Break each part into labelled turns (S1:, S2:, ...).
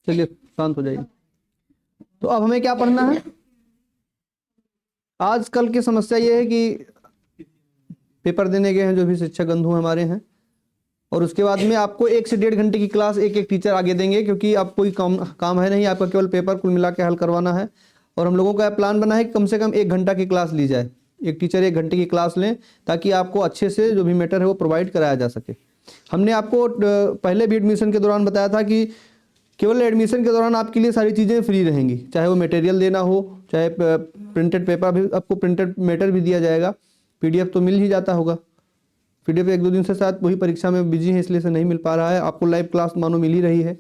S1: चलिए शांत हो जाइए। तो अब हमें क्या पढ़ना है? आजकल की समस्या ये है कि पेपर देने गए हैं जो भी शिक्षक बंधु हमारे हैं, और उसके बाद में आपको 1 से 1.5 घंटे की क्लास एक एक टीचर आगे देंगे, क्योंकि आप कोई काम है नहीं, आपका केवल पेपर कुल मिला के हल करवाना है। और हम लोगों का प्लान बना है कि कम से कम 1 घंटा की क्लास ली जाए, एक टीचर 1 घंटे की क्लास लें, ताकि आपको अच्छे से जो भी मैटर है वो प्रोवाइड कराया जा सके। हमने आपको पहले भी एडमिशन के दौरान बताया था कि केवल एडमिशन के दौरान आपके लिए सारी चीज़ें फ्री रहेंगी, चाहे वो मटेरियल देना हो, चाहे प्रिंटेड पेपर भी, आपको प्रिंटेड मैटर भी दिया जाएगा। PDF तो मिल ही जाता होगा, PDF 1-2 दिन से शायद वही परीक्षा में बिजी है इसलिए से नहीं मिल पा रहा है। आपको लाइव क्लास मानो मिल ही रही है।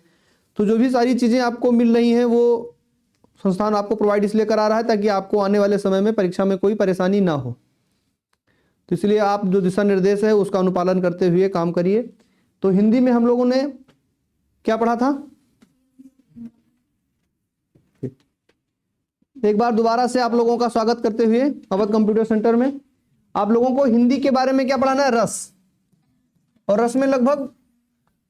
S1: तो जो भी सारी चीज़ें आपको मिल रही हैं वो संस्थान आपको प्रोवाइड इसलिए करा रहा है ताकि आपको आने वाले समय में परीक्षा में कोई परेशानी ना हो। तो इसलिए आप जो दिशा निर्देश है उसका अनुपालन करते हुए काम करिए। तो हिंदी में हम लोगों ने क्या पढ़ा था? एक बार दोबारा से आप लोगों का स्वागत करते हुए अवध कंप्यूटर सेंटर में। आप लोगों को हिंदी के बारे में क्या पढ़ाना है? रस। और रस में लगभग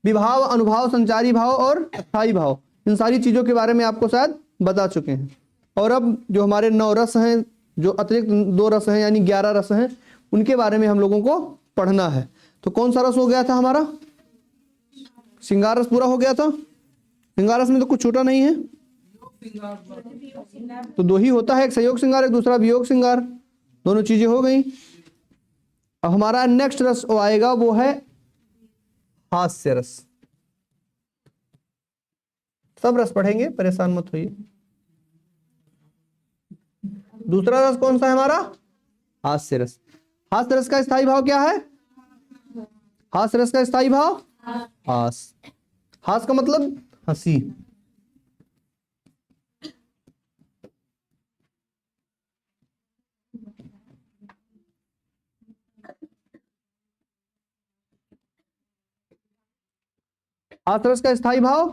S1: विभाव, अनुभाव, संचारी भाव और अस्थाई भाव, इन सारी चीजों के बारे में आपको शायद बता चुके हैं। और अब जो हमारे 9 रस हैं, जो अतिरिक्त 2 रस हैं यानी 11 रस हैं, उनके बारे में हम लोगों को पढ़ना है। तो कौन सा रस हो गया था हमारा? श्रृंगार रस पूरा हो गया था। श्रृंगार रस में तो कुछ छूटा नहीं है। तो 2 ही होता है, एक संयोग श्रृंगार, एक दूसरा वियोग श्रृंगार। दोनों चीजें हो गई। अब हमारा नेक्स्ट रस आएगा वो है हास्य रस। सब रस पढ़ेंगे, परेशान मत होइए। दूसरा रस कौन सा है हमारा? हास्य रस। हास्य रस का स्थायी भाव क्या है? हास्य रस का स्थायी भाव हास। हास का मतलब हंसी। हास रस का स्थायी भाव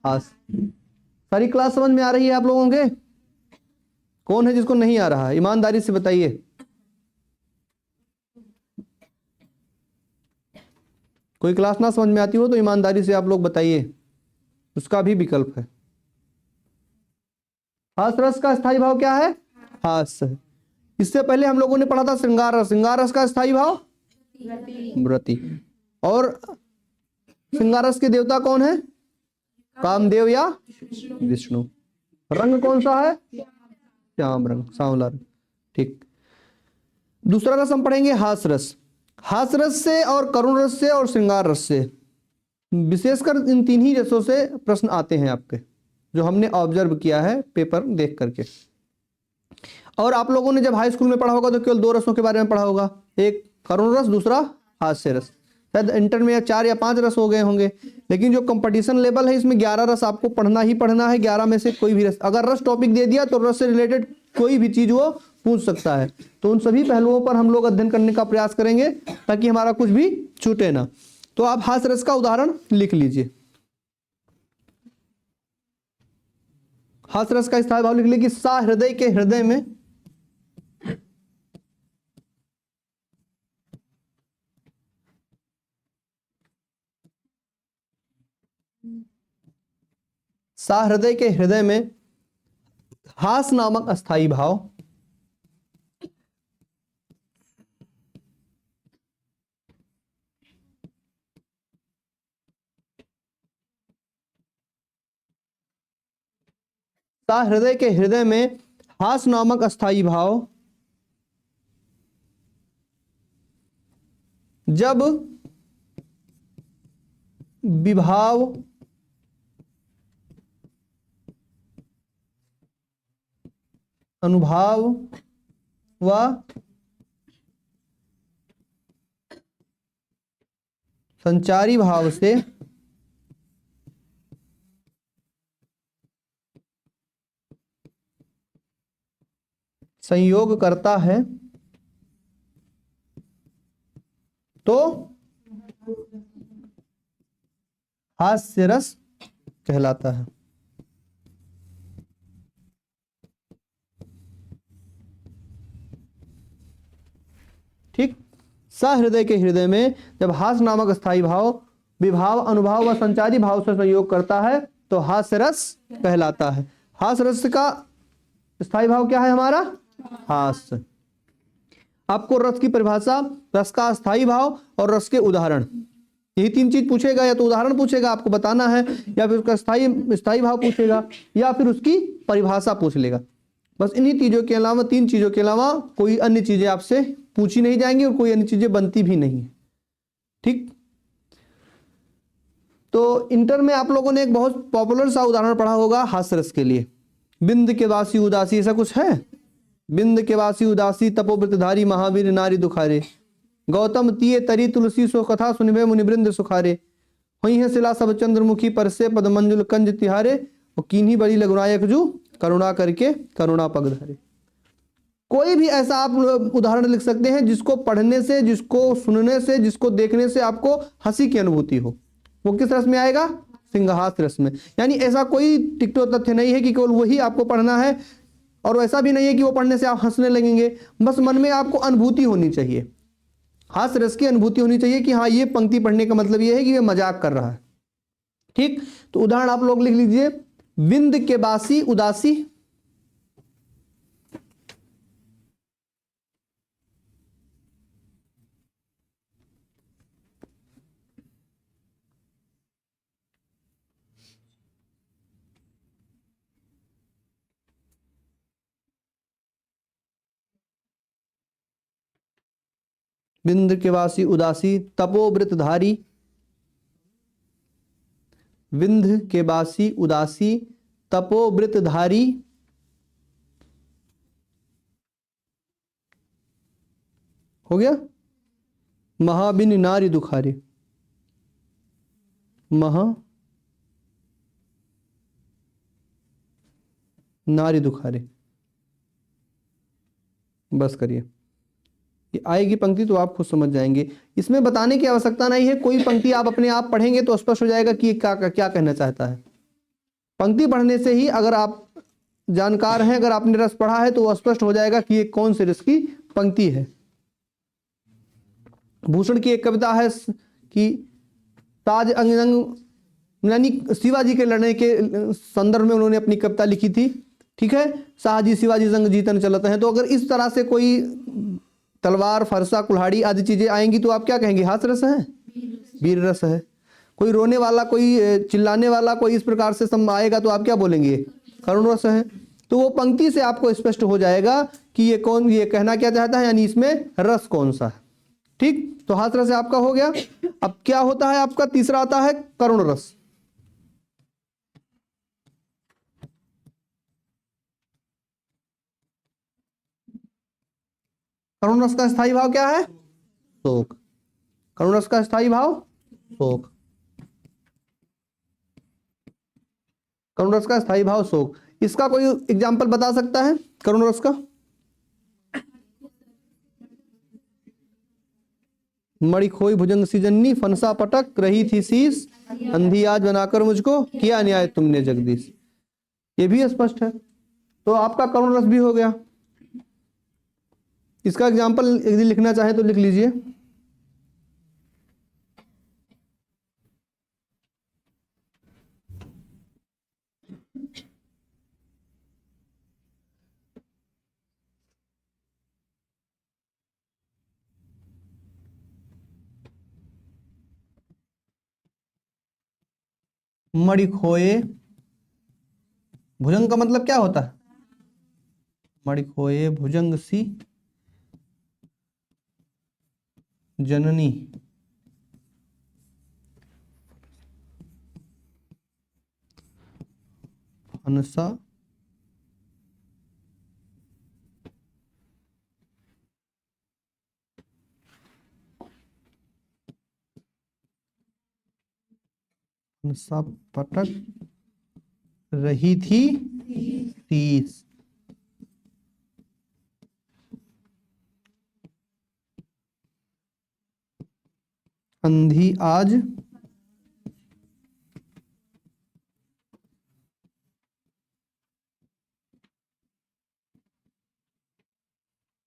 S1: हास। सारी क्लास समझ में आ रही है आप लोगों के? कौन है जिसको नहीं आ रहा है? ईमानदारी से बताइए। कोई क्लास ना समझ में आती हो तो ईमानदारी से आप लोग बताइए, उसका भी विकल्प है। हास रस का स्थायी भाव क्या है? हास है। इससे पहले हम लोगों ने पढ़ा था श्रृंगार रस। श्रृंगार रस का स्थायी भाव व्रति। और श्रृंगार रस के देवता कौन है? कामदेव या विष्णु। रंग कौन सा है? श्याम रंग, सांवला रंग। ठीक। दूसरा रस हम पढ़ेंगे हास रस। हास रस से और करुण रस से और श्रृंगार रस से, विशेषकर इन 3 ही रसों से प्रश्न आते हैं आपके, जो हमने ऑब्जर्व किया है पेपर देख करके। और आप लोगों ने जब हाई स्कूल में पढ़ा होगा तो केवल 2 रसों के बारे में पढ़ा होगा, एक करुण रस, दूसरा हास्य रस। शायद इंटर में 4 या 5 रस हो गए होंगे। लेकिन जो कंपटीशन लेवल है इसमें 11 रस आपको पढ़ना ही पढ़ना है। 11 में से कोई भी रस, अगर रस टॉपिक दे दिया तो रस से रिलेटेड कोई भी चीज वो पूछ सकता है। तो उन सभी पहलुओं पर हम लोग अध्ययन करने का प्रयास करेंगे ताकि हमारा कुछ भी छूटे ना। तो आप हास्य रस का उदाहरण लिख लीजिए। हास्य रस का स्थायी भाव लिख लीजिए कि सा हृदय के हृदय में सा हृदय के हृदय में हास नामक अस्थाई भाव सा हृदय के हृदय में हास नामक अस्थाई भाव जब विभाव अनुभाव व संचारी भाव से संयोग करता है तो हास्य रस कहलाता है। ठीक। सहृदय के हृदय में जब हास नामक स्थायी भाव विभाव अनुभाव व संचारी भाव से संयोग करता है तो हास्य रस कहलाता है। हास्य रस का स्थायी भाव क्या है हमारा? हास्य। आपको रस की परिभाषा, रस का स्थायी भाव और रस के उदाहरण, यही तीन चीज पूछेगा। या तो उदाहरण पूछेगा आपको बताना है, या फिर उसका स्थायी भाव पूछेगा, या फिर उसकी परिभाषा पूछ लेगा। बस इन्हीं चीजों के अलावा, तीन चीजों के अलावा कोई अन्य चीजें आपसे पूछी नहीं जाएंगी और कोई अन्य चीजें बनती भी नहीं। ठीक, तो इंटर में आप लोगों ने एक बहुत पॉपुलर सा उदाहरण पढ़ा होगा हास्य रस के लिए, बिंद के वासी उदासी, ऐसा कुछ है। बिंद के वासी उदासी तपोव्रतधारी महावीर नारी दुखारे, गौतम तिये तरी तुलसी सो कथा सुनिबे मुनिवृंद सुखारे, हुई है शिला सब चंद्रमुखी पर से पद मंजुल कंज तिहारे, और कीन्ही बड़ी लगुनायक जू करुणा करके करुणा पग धरे। कोई भी ऐसा आप उदाहरण लिख सकते हैं जिसको पढ़ने से, जिसको सुनने से, जिसको देखने से आपको हंसी की अनुभूति हो। वो किस रस में आएगा? सिंहास्य रस में। यानी ऐसा कोई टिकटो तथ्य नहीं है कि केवल वही आपको पढ़ना है, और ऐसा भी नहीं है कि वो पढ़ने से आप हंसने लगेंगे। बस मन में आपको अनुभूति होनी चाहिए, हास्य रस की अनुभूति होनी चाहिए कि हाँ, ये पंक्ति पढ़ने का मतलब ये है कि ये मजाक कर रहा है। ठीक, तो उदाहरण आप लोग लिख लीजिए, बिंद के बासी उदासी, बिंद के वासी उदासी तपोव्रतधारी, विंध के बासी उदासी तपोव्रतधारी, हो गया। महाबिन नारी दुखारे, महा नारी दुखारे। बस करिए, ये आएगी पंक्ति तो आप खुद समझ जाएंगे। इसमें बताने की आवश्यकता नहीं है, कोई पंक्ति आप अपने आप पढ़ेंगे तो स्पष्ट हो जाएगा कि ये क्या कहना चाहता है। पंक्ति पढ़ने से ही, अगर आप जानकार हैं, अगर आपने रस पढ़ा है, तो वो स्पष्ट हो जाएगा कि ये कौन से रस की पंक्ति है। भूषण की एक कविता है कि ताज अंग अंग, यानी शिवाजी के लड़ने के संदर्भ में उन्होंने अपनी कविता लिखी थी। ठीक है, शाहजी शिवाजी संग जीतन चलते हैं। तो अगर इस तरह से कोई तलवार, फरसा, कुल्हाड़ी आदि चीजें आएंगी तो आप क्या कहेंगे? हास्य रस है, वीर रस है। कोई रोने वाला, कोई चिल्लाने वाला, कोई इस प्रकार से आएगा तो आप क्या बोलेंगे? करुण रस है। तो वो पंक्ति से आपको स्पष्ट हो जाएगा कि ये कहना क्या चाहता है, यानी इसमें रस कौन सा है। ठीक, तो हास्य रस आपका हो गया। अब क्या होता है आपका? तीसरा आता है करुण रस। करुण रस का स्थायी भाव क्या है? शोक। करुण रस का स्थायी भाव शोक। करुण रस का स्थायी भाव शोक। इसका कोई एग्जाम्पल बता सकता है करुण रस का? मणि खोई भुजंग सी जननी, फनसा पटक रही थी शीश, अंधी आज बनाकर मुझको किया न्याय तुमने जगदीश। ये भी स्पष्ट है। तो आपका करुण रस भी हो गया। इसका एग्जाम्पल यदि लिखना चाहे तो लिख लीजिए। मणि खोए, भुजंग का मतलब क्या होता है? मणि खोए भुजंग सी जननी, फनसा फनसा पटक रही थी शीश, अंधी आज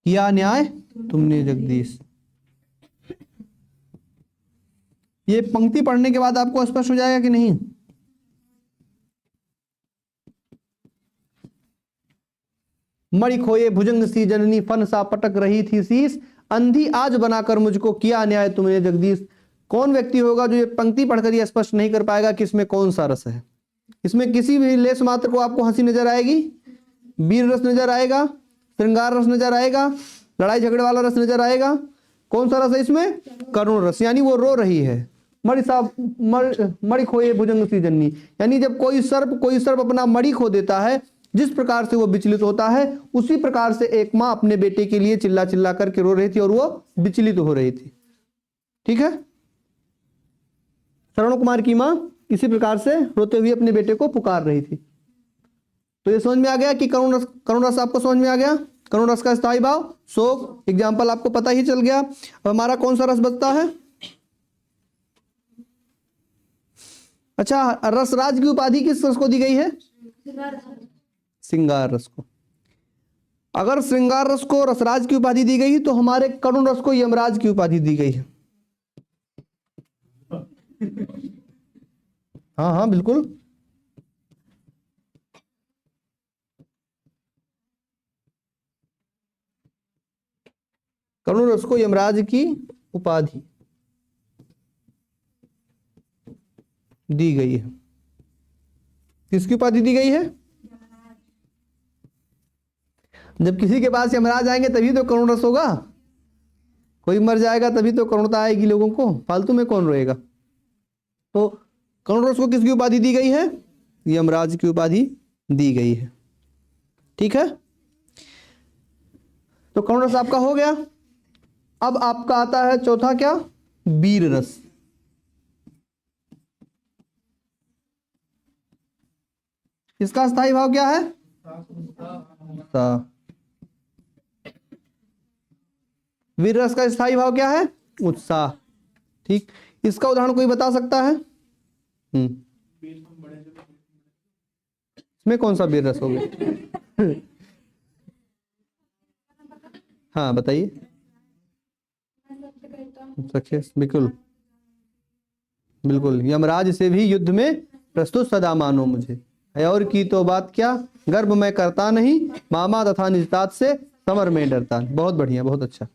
S1: किया न्याय तुमने जगदीश। ये पंक्ति पढ़ने के बाद आपको स्पष्ट हो जाएगा कि नहीं? मणि खोए भुजंग सी जननी, फन सा पटक रही थी शीश, अंधी आज बनाकर मुझको किया अन्याय तुमने जगदीश। कौन व्यक्ति होगा जो ये पंक्ति पढ़कर ये स्पष्ट नहीं कर पाएगा कि इसमें कौन सा रस है? इसमें किसी भी लेस मात्र को आपको हंसी नजर आएगी, वीर रस नजर आएगा, श्रृंगार रस नजर आएगा, लड़ाई झगड़े वाला रस नजर आएगा। कौन सा रस है इसमें? करुण रस, यानी वो रो रही है। मणि खोए भुजंग सी जननी, यानी जब कोई सर्प अपना मणि खो देता है, जिस प्रकार से वो विचलित होता है, उसी प्रकार से एक माँ अपने बेटे के लिए चिल्ला चिल्ला करके रो रही थी और वो विचलित हो रही थी। ठीक है, श्रवण कुमार की माँ इसी प्रकार से रोते हुए अपने बेटे को पुकार रही थी। तो ये समझ में आ गया कि करुण रस आपको समझ में आ गया। करुण रस का स्थायी भाव शोक, एग्जाम्पल आपको पता ही चल गया। अब हमारा कौन सा रस बचता है? अच्छा, रसराज की उपाधि किस रस को दी गई है? श्रृंगार रस को। अगर श्रृंगार रस को रसराज की उपाधि दी गई तो हमारे करुण रस को यमराज की उपाधि दी गई है। हाँ हाँ बिल्कुल, करुण रस को यमराज की उपाधि दी गई है। किसकी उपाधि दी गई है? जब किसी के पास यमराज आएंगे तभी तो करुण रस होगा। कोई मर जाएगा तभी तो करुणता आएगी लोगों को, फालतू में कौन रोएगा। तो करुण रस को किसकी उपाधि दी गई है? यमराज की उपाधि दी गई है। ठीक है, तो करुण रस आपका हो गया। अब आपका आता है चौथा क्या? वीर रस। इसका स्थायी भाव क्या है? वीर रस का स्थायी भाव क्या है? उत्साह। ठीक, इसका उदाहरण कोई बता सकता है? इसमें कौन सा वीर रस हो गया? हाँ बताइए। सख्य, बिल्कुल बिल्कुल। यमराज से भी युद्ध में प्रस्तुत सदा मानो मुझे, और की तो बात क्या, गर्भ मैं करता नहीं, मामा तथा निजतात से समर में डरता। बहुत बढ़िया, बहुत अच्छा।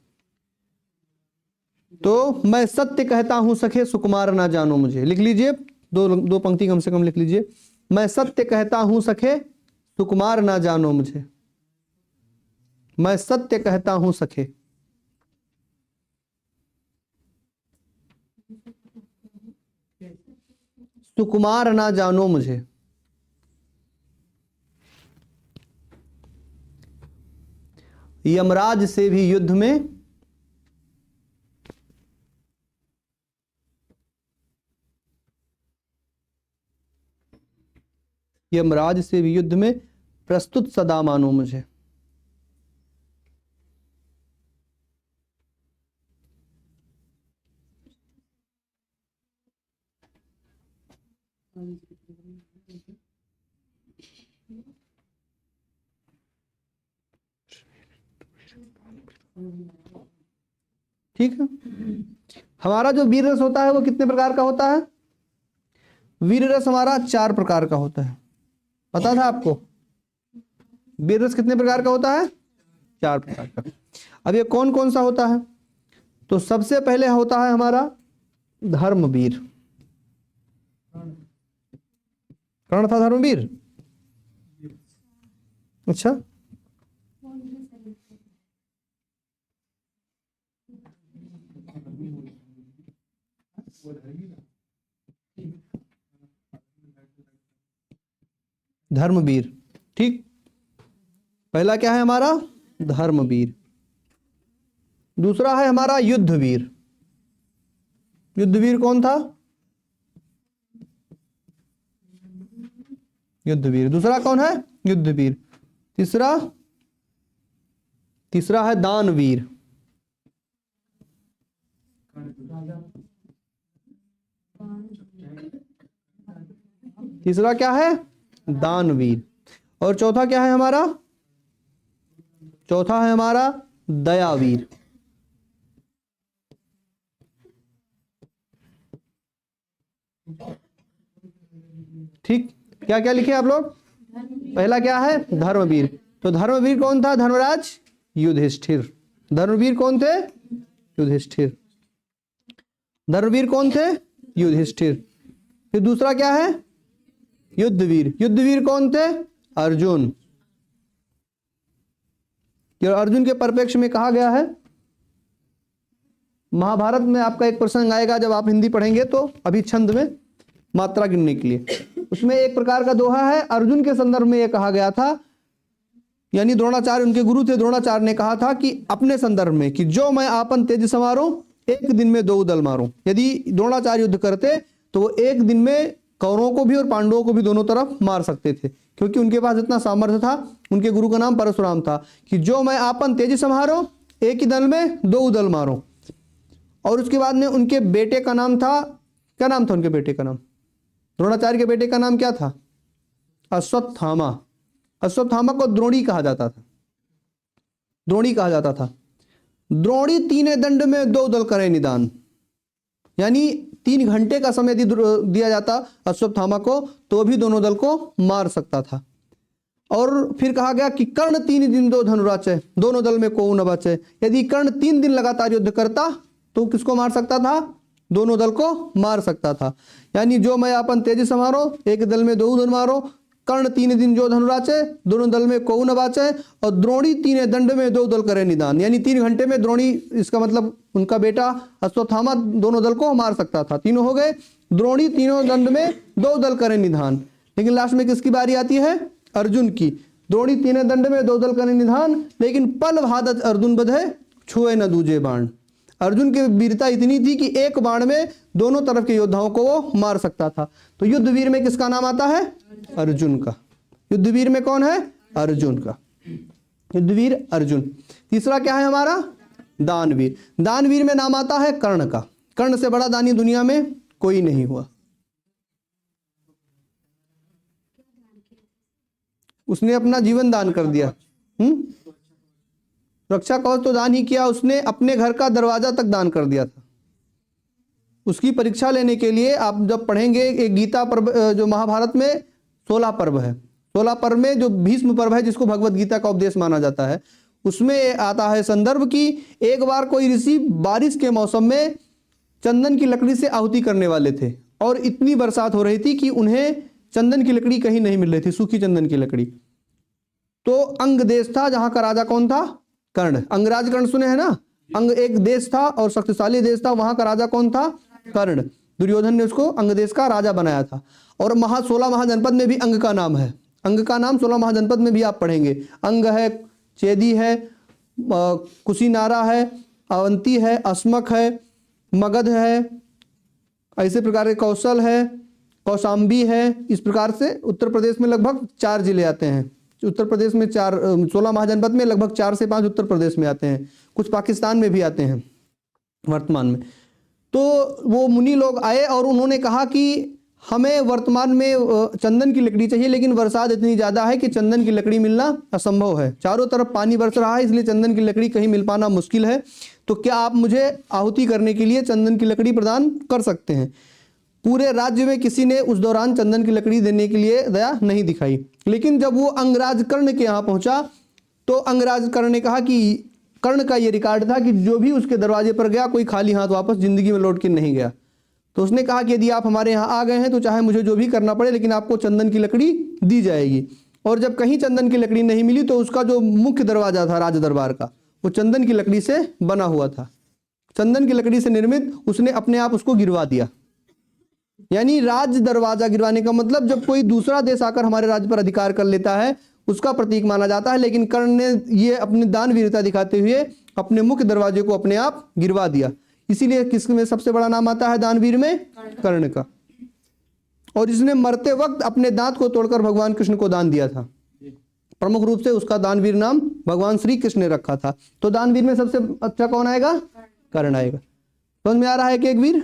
S1: तो मैं सत्य कहता हूं सखे सुकुमार ना जानो मुझे। लिख लीजिए, दो पंक्ति कम से कम लिख लीजिए। मैं सत्य कहता हूं सखे सुकुमार ना जानो मुझे। मैं सत्य कहता हूं सखे, सुकुमार ना जानो मुझे। यमराज से भी युद्ध में प्रस्तुत सदा मानो मुझे। ठीक है, हमारा जो वीर रस होता है वो कितने प्रकार का होता है? वीर रस हमारा 4 प्रकार का होता है। पता था आपको? वीर रस कितने प्रकार का होता है? 4 प्रकार का। अब ये कौन कौन सा होता है? तो सबसे पहले होता है हमारा धर्मवीर। कौन था धर्मवीर? अच्छा, धर्मवीर। ठीक, पहला क्या है हमारा? धर्मवीर। दूसरा है हमारा युद्धवीर। युद्धवीर कौन था? युद्धवीर। दूसरा कौन है? युद्धवीर। तीसरा है दानवीर। तीसरा क्या है? दानवीर। और चौथा क्या है हमारा? चौथा है हमारा दयावीर। ठीक, क्या क्या लिखे आप लोग? पहला क्या है? धर्मवीर। तो धर्मवीर कौन था? धर्मराज युधिष्ठिर। धर्मवीर कौन थे? युधिष्ठिर। धर्मवीर कौन थे? युधिष्ठिर। फिर दूसरा क्या है? युद्धवीर। युद्धवीर कौन थे? अर्जुन। जो अर्जुन के परिप्रेक्ष्य में कहा गया है, महाभारत में आपका एक प्रसंग आएगा जब आप हिंदी पढ़ेंगे तो, अभी छंद में मात्रा गिनने के लिए, उसमें एक प्रकार का दोहा है। अर्जुन के संदर्भ में यह कहा गया था, यानी द्रोणाचार्य उनके गुरु थे, द्रोणाचार्य ने कहा था कि अपने संदर्भ में कि जो मैं आपन तेज समारो, एक दिन में दो दल मारो। यदि द्रोणाचार्य युद्ध करते तो वो एक दिन में कौरवों को भी और पांडवों को भी दोनों तरफ मार सकते थे, क्योंकि उनके पास इतना सामर्थ्य था। उनके गुरु का नाम परशुराम था कि जो मैं आपन तेज समारो, एक ही दल में दो दल मारो। और उसके बाद में उनके बेटे का नाम था, क्या नाम था उनके बेटे का नाम? द्रोणाचार्य के बेटे का नाम क्या था? अश्वत्थामा। अश्वत्थामा को द्रोणी कहा जाता था। द्रोणी कहा जाता था। द्रोणी तीने दंड में दो दल करे निदान, यानी 3 घंटे का समय यदि दिया जाता अश्वत्थामा को तो भी दोनों दल को मार सकता था। और फिर कहा गया कि कर्ण 3 दिन दो धनुराचे, दोनों दल में को न बचे। यदि कर्ण 3 दिन लगातार युद्ध करता तो किसको मार सकता था? दोनों दल को मार सकता था। यानी जो मैं अपन तेजी समारो, एक दल में दो दल मारो। कर्ण 3 दिन जो धनुराचे, दोनों दल में को न बाचे। और द्रोणी 3 दंड में दो दल करे निदान, यानी 3 घंटे में द्रोणी, इसका मतलब उनका बेटा अश्वत्थामा दोनों दल को मार सकता था। तीनों हो गए। द्रोणी तीनों दंड में दो दल करे निधान। लेकिन लास्ट में किसकी बारी आती है? अर्जुन की। द्रोणी 3 दंड में दो दल करे निधान, लेकिन पल भादत अर्जुन बधे, छुए न दूजे बाण। अर्जुन की वीरता इतनी थी कि एक बाण में दोनों तरफ के योद्धाओं को वो मार सकता था। तो युद्धवीर में किसका नाम आता है? अर्जुन का। युद्धवीर में कौन है? अर्जुन का। युद्धवीर अर्जुन। तीसरा क्या है हमारा? दानवीर। दानवीर में नाम आता है कर्ण का। कर्ण से बड़ा दानी दुनिया में कोई नहीं हुआ। उसने अपना जीवन दान कर दिया। रक्षा कवच तो दान ही किया, उसने अपने घर का दरवाजा तक दान कर दिया था। उसकी परीक्षा लेने के लिए आप जब पढ़ेंगे, एक गीता पर्व, जो महाभारत में 16 पर्व है, 16 पर्व में जो भीष्म पर्व है जिसको भगवत गीता का उपदेश माना जाता है, उसमें आता है संदर्भ कि एक बार कोई ऋषि बारिश के मौसम में चंदन की लकड़ी से आहुति करने वाले थे और इतनी बरसात हो रही थी कि उन्हें चंदन की लकड़ी कहीं नहीं मिल रही थी, सूखी चंदन की लकड़ी। तो अंग देश था जहां का राजा कौन था? कर्ण। अंगराज कर्ण सुने हैं ना? अंग एक देश था और शक्तिशाली देश था, वहां का राजा कौन था? कर्ण। दुर्योधन ने उसको अंग देश का राजा बनाया था। और 16 महाजनपद में भी अंग का नाम है। अंग का नाम 16 महाजनपद में भी आप पढ़ेंगे। अंग है, चेदी है, कुशीनारा है, अवंती है, अस्मक है, मगध है, ऐसे प्रकार के कौशल है, कौशाम्बी है। इस प्रकार से उत्तर प्रदेश में लगभग 4 जिले आते हैं। उत्तर प्रदेश में 16 महाजनपद में लगभग 4 से 5 उत्तर प्रदेश में आते हैं, कुछ पाकिस्तान में भी आते हैं वर्तमान में। तो वो मुनि लोग आए और उन्होंने कहा कि हमें वर्तमान में चंदन की लकड़ी चाहिए, लेकिन बरसात इतनी ज़्यादा है कि चंदन की लकड़ी मिलना असंभव है। चारों तरफ पानी बरस रहा है, इसलिए चंदन की लकड़ी कहीं मिल पाना मुश्किल है। तो क्या आप मुझे आहुति करने के लिए चंदन की लकड़ी प्रदान कर सकते हैं? पूरे राज्य में किसी ने उस दौरान चंदन की लकड़ी देने के लिए दया नहीं दिखाई। लेकिन जब वो अंगराज कर्ण के यहाँ पहुंचा तो अंगराज कर्ण ने कहा कि कर्ण का ये रिकॉर्ड था कि जो भी उसके दरवाजे पर गया कोई खाली हाथ वापस जिंदगी में लौट के नहीं गया। तो उसने कहा कि यदि आप हमारे यहाँ आ गए हैं तो चाहे मुझे जो भी करना पड़े, लेकिन आपको चंदन की लकड़ी दी जाएगी। और जब कहीं चंदन की लकड़ी नहीं मिली तो उसका जो मुख्य दरवाजा था राज दरबार का, वो चंदन की लकड़ी से बना हुआ था। चंदन की लकड़ी से निर्मित उसने अपने आप उसको गिरवा दिया। यानी राज दरवाजा गिरवाने का मतलब जब कोई दूसरा देश आकर हमारे राज्य पर अधिकार कर लेता है उसका प्रतीक माना जाता है। लेकिन कर्ण ने ये अपनी दानवीरता दिखाते हुए अपने मुख्य दरवाजे को अपने आप गिरवा दिया। इसीलिए किसमें सबसे बड़ा नाम आता है दानवीर में? कर्ण का। और इसने मरते वक्त अपने दांत को तोड़कर भगवान कृष्ण को दान दिया था। प्रमुख रूप से उसका दानवीर नाम भगवान श्री कृष्ण ने रखा था। तो दानवीर में सबसे अच्छा कौन आएगा? कर्ण आएगा। समझ में आ रहा है कि एक वीर?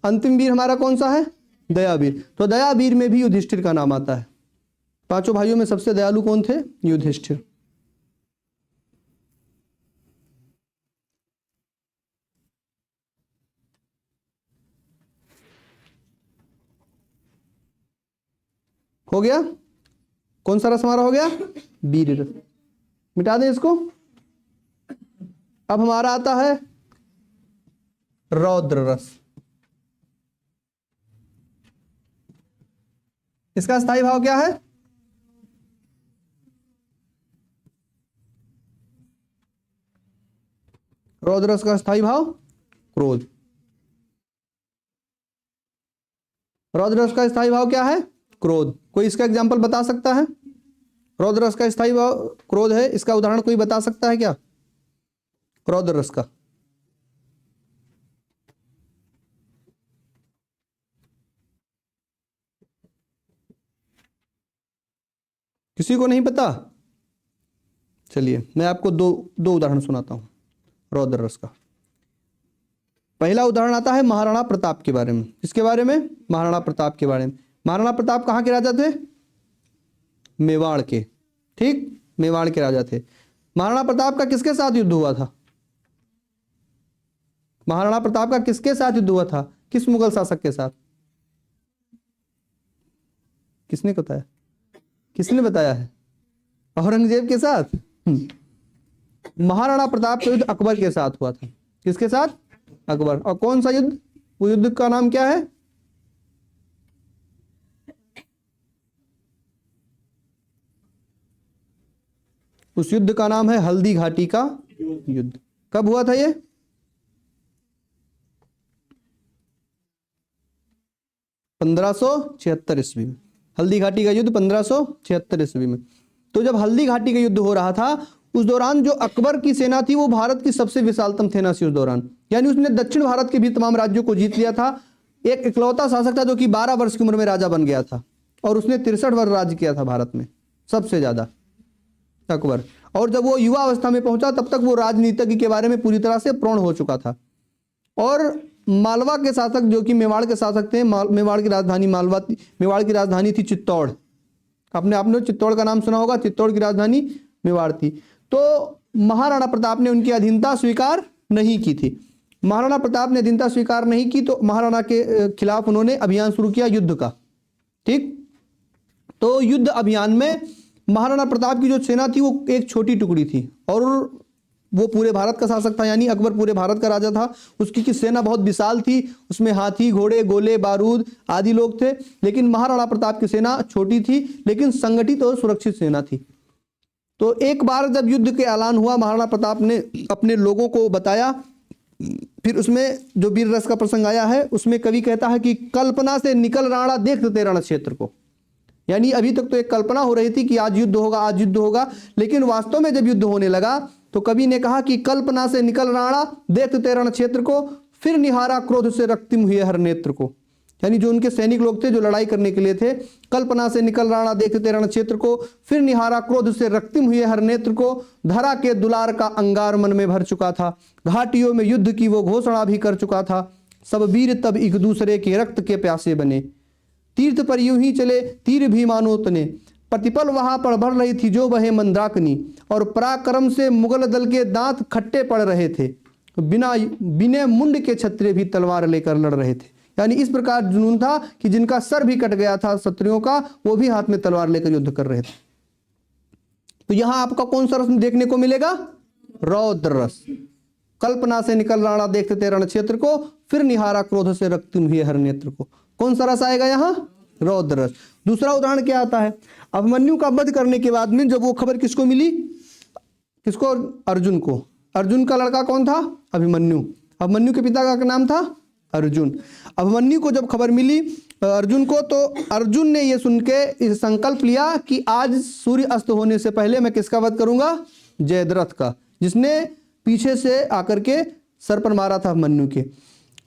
S1: अंतिम वीर हमारा कौन सा है? दयावीर। तो दयावीर में भी युधिष्ठिर का नाम आता है। 5 भाइयों में सबसे दयालु कौन थे? युधिष्ठिर। हो गया? कौन सा रस हमारा हो गया? वीर रस। मिटा दें इसको। अब हमारा आता है रौद्र रस। इसका स्थायी भाव क्या है? रौद्र रस का स्थायी भाव क्रोध। रौद्र रस का स्थायी भाव क्या है? क्रोध। कोई इसका एग्जाम्पल बता सकता है? रौद्र रस का स्थायी भाव क्रोध है, इसका उदाहरण कोई बता सकता है क्या रौद्र रस का? किसी को नहीं पता? चलिए मैं आपको दो उदाहरण सुनाता हूं रौद्र रस का। पहला उदाहरण आता है महाराणा प्रताप के बारे में। किसके बारे में? महाराणा प्रताप के बारे में। महाराणा प्रताप कहाँ के राजा थे? मेवाड़ के। ठीक, मेवाड़ के राजा थे। महाराणा प्रताप का किसके साथ युद्ध हुआ था? महाराणा प्रताप का किसके साथ युद्ध हुआ था? किस मुगल शासक के साथ? किसने बताया? किसने बताया है? औरंगजेब के साथ। महाराणा प्रताप का युद्ध अकबर के साथ हुआ था। किसके साथ? अकबर। और कौन सा युद्ध? वो युद्ध का नाम क्या है? उस युद्ध का नाम है हल्दी घाटी का युद्ध। कब हुआ था ये? 1576 ईस्वी में। हल्दी घाटी का युद्ध 1576 ईस्वी में। तो जब हल्दी घाटी का युद्ध हो रहा था उस दौरान जो अकबर की सेना थी वो भारत की सबसे विशालतम सेना थी उस दौरान। यानी उसने दक्षिण भारत के भी तमाम राज्यों को जीत लिया था। एक इकलौता शासक था जो कि 12 वर्ष की उम्र में राजा बन गया था और उसने 63 वर्ष राज्य किया था भारत में, सबसे ज्यादा अकबर। और जब वो युवा अवस्था में पहुंचा तब तक वो राजनीति के बारे में पूरी तरह से प्रौढ़ हो चुका था। और मालवा के शासक जो कि मेवाड़ के शासक थे, मेवाड़ की राजधानी मेवाड़ की राजधानी थी चित्तौड़। आपने चित्तौड़ का नाम सुना होगा। चित्तौड़ की राजधानी मेवाड़ थी। तो महाराणा प्रताप ने उनकी अधीनता स्वीकार नहीं की थी। महाराणा प्रताप ने अधीनता स्वीकार नहीं की तो महाराणा के खिलाफ उन्होंने अभियान शुरू किया युद्ध का। ठीक, तो युद्ध अभियान में महाराणा प्रताप की जो सेना थी वो एक छोटी टुकड़ी थी और वो पूरे भारत का शासक था, यानी अकबर पूरे भारत का राजा था। उसकी की सेना बहुत विशाल थी, उसमें हाथी, घोड़े, गोले, बारूद आदि लोग थे। लेकिन महाराणा प्रताप की सेना छोटी थी लेकिन संगठित और सुरक्षित सेना थी। तो एक बार जब युद्ध के ऐलान हुआ, महाराणा प्रताप ने अपने लोगों को बताया। फिर उसमें जो वीर रस का प्रसंग आया है उसमें कवि कहता है कि कल्पना से निकल राणा देखते रण क्षेत्र को। यानी अभी तक तो एक कल्पना हो रही थी कि आज युद्ध होगा, आज युद्ध होगा, लेकिन वास्तव में जब युद्ध होने लगा तो कवि ने कहा कि कल्पना से निकल राणा देखते रण क्षेत्र को, फिर निहारा क्रोध से रक्तिम हुए हर नेत्र को। यानी जो उनके सैनिक लोग थे जो लड़ाई करने के लिए थे, कल्पना से निकल राणा देखते रण क्षेत्र को, फिर निहारा क्रोध से रक्तिम हुए हर नेत्र को। धरा के दुलार का अंगार मन में भर चुका था, घाटियों में युद्ध की वो घोषणा भी कर चुका था। सब वीर तब एक दूसरे के रक्त के प्यासे बने, तीर्थ पर यूं ही चले तीर भी मानो तने। प्रतिपल वहां पर बढ़ रही थी जो बहे मंदाकिनी, और पराक्रम से मुगल दल के दांत खट्टे पड़ रहे थे। बिना मुंड के छत्रे भी तलवार लेकर लड़ रहे थे। यानी इस प्रकार जुनून था कि जिनका सर भी कट गया था शत्रुओं का, वो भी हाथ में तलवार लेकर युद्ध कर रहे थे। तो यहां आपका कौन सा रस देखने को मिलेगा? रौद्र रस। कल्पना से निकल राणा देखते रण क्षेत्र को, फिर निहारा क्रोध से रक्तिम हुए हर नेत्र को। कौन सा रस आएगा यहाँ? रौद्र रस। दूसरा उदाहरण क्या आता है? अभिमन्यु का वध करने के बाद में जब वो खबर किसको मिली? किसको? अर्जुन को। अर्जुन का लड़का कौन था? अभिमन्यु। अभिमन्यु के पिता का नाम था अर्जुन। अभिमन्यु को जब खबर मिली अर्जुन को, तो अर्जुन ने यह सुन के संकल्प लिया कि आज सूर्य अस्त होने से पहले मैं किसका वध करूंगा? जयद्रथ का, जिसने पीछे से आकर के सर पर मारा था अभिमन्यु के।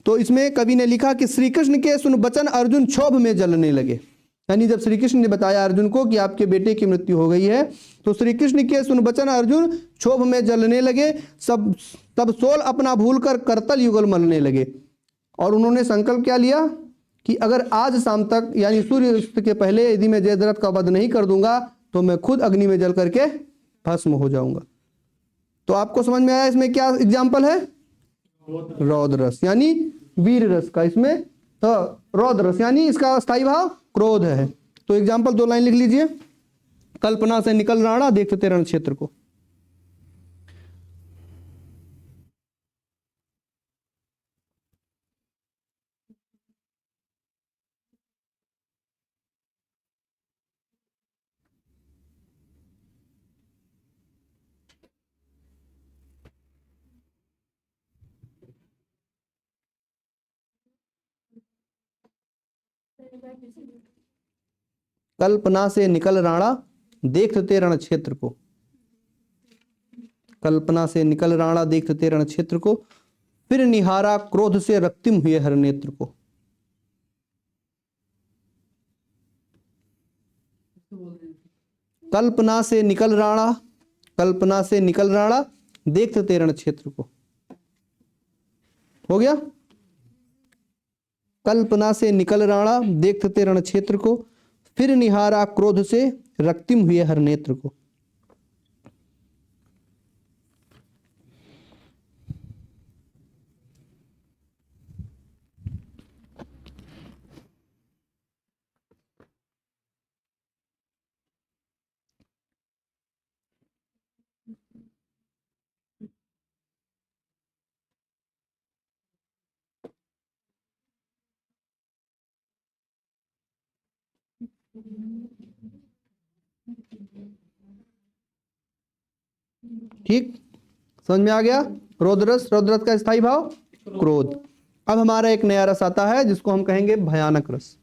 S1: तो इसमें कवि ने लिखा कि श्री कृष्ण के सुन बचन अर्जुन क्षोभ में जलने लगे। यानी जब श्री कृष्ण ने बताया अर्जुन को कि आपके बेटे की मृत्यु हो गई है, तो श्री कृष्ण के सुन बचन अर्जुन क्षोभ में जलने लगे। तब सोल अपना भूलकर करतल युगल मलने लगे। और उन्होंने संकल्प क्या लिया कि अगर आज शाम तक यानी सूर्यास्त के पहले यदि मैं जयद्रथ का वध नहीं कर दूंगा तो मैं खुद अग्नि में जल करके भस्म हो जाऊंगा। तो आपको समझ में आया इसमें क्या एग्जाम्पल है? रौद्र रस यानी वीर रस का। इसमें रौद्र रस यानी इसका स्थायी भाव क्रोध है। तो एग्जाम्पल 2 लाइन लिख लीजिए। कल्पना से निकल राणा देखते रण क्षेत्र को। कल्पना से निकल राणा देखते रण क्षेत्र को। कल्पना से निकल राणा देखते रण क्षेत्र को, फिर निहारा क्रोध से रक्तिम हुए हर नेत्र को। कल्पना से निकल राणा, कल्पना से निकल राणा देखते रण क्षेत्र को। हो गया। कल्पना से निकल राणा देखते रण क्षेत्र को, फिर निहारा क्रोध से रक्तिम हुए हर नेत्र को। ठीक, समझ में आ गया। रौद्रस, रौद्रस का स्थायी भाव क्रोध। अब हमारा एक नया रस आता है जिसको हम कहेंगे भयानक रस।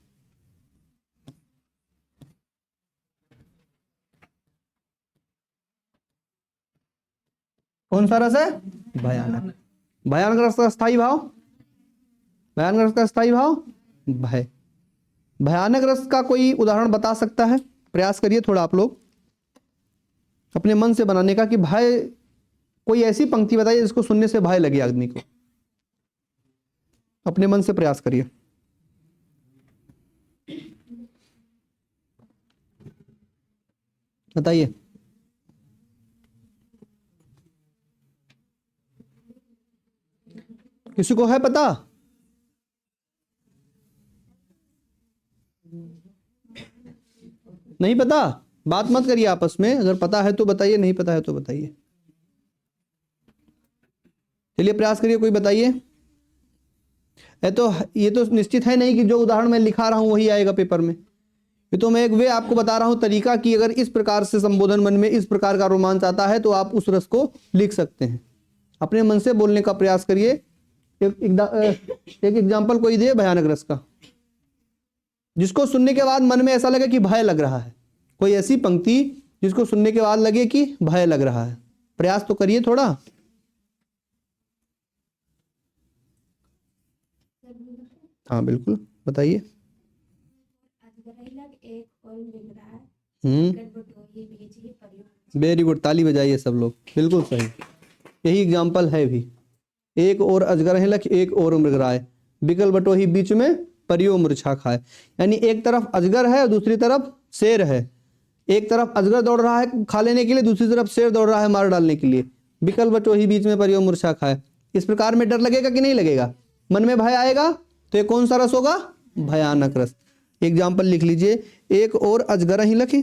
S1: कौन सा रस है? भयानक। भयानक रस का स्थायी भाव, भयानक रस का स्थायी भाव भय। भयानक रस का कोई उदाहरण बता सकता है? प्रयास करिए थोड़ा आप लोग अपने मन से बनाने का कि भय, कोई ऐसी पंक्ति बताइए जिसको सुनने से भय लगे आदमी को। अपने मन से प्रयास करिए। बताइए। किसी को है पता? नहीं पता? बात मत करिए आपस में, अगर पता है तो बताइए, नहीं पता है तो बताइए। चलिए प्रयास करिए, कोई बताइए। ये तो निश्चित है नहीं कि जो उदाहरण मैं लिखा रहा हूं वही आएगा पेपर में। ये तो मैं एक वे आपको बता रहा हूं तरीका कि अगर इस प्रकार से संबोधन मन में इस प्रकार का रोमांच आता है तो आप उस रस को लिख सकते हैं। अपने मन से बोलने का प्रयास करिए। एक एग्जाम्पल कोई दे भयानक रस का, जिसको सुनने के बाद मन में ऐसा लगे कि भय लग रहा है। कोई ऐसी पंक्ति जिसको सुनने के बाद लगे कि भय लग रहा है। प्रयास तो करिए थोड़ा। हाँ बिल्कुल, बताइए। वेरी गुड, ताली बजाइए सब लोग, बिल्कुल सही। यही एग्जाम्पल है भी। एक और अजगर है लख, एक और मृगराय, बिकल बटोही बीच में परियो मूर्छा खाए। यानी एक तरफ अजगर है और दूसरी तरफ शेर है। एक तरफ अजगर दौड़ रहा है खा लेने के लिए, दूसरी तरफ शेर दौड़ रहा है मार डालने के लिए। बिकल बटोही बीच में परियो मूर्छा खाए। इस प्रकार में डर लगेगा कि नहीं लगेगा? मन में भय आएगा। तो ये कौन सा रस होगा? भयानक रस। एग्जाम्पल लिख लीजिए। एक और अजगर ही लखी,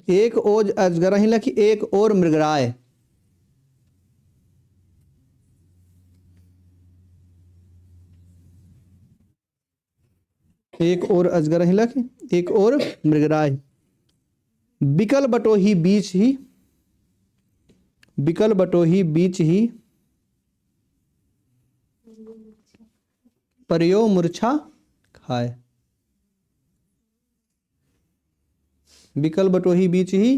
S1: एक ओज अजगर ही लखी, एक और मृगराय। एक और अजगर ही लख, एक और मृगराय। बिकल बटोही बीच ही, बिकल बटोही बीच ही परियो मूर्छा खाए। बिकल बटोही बीच ही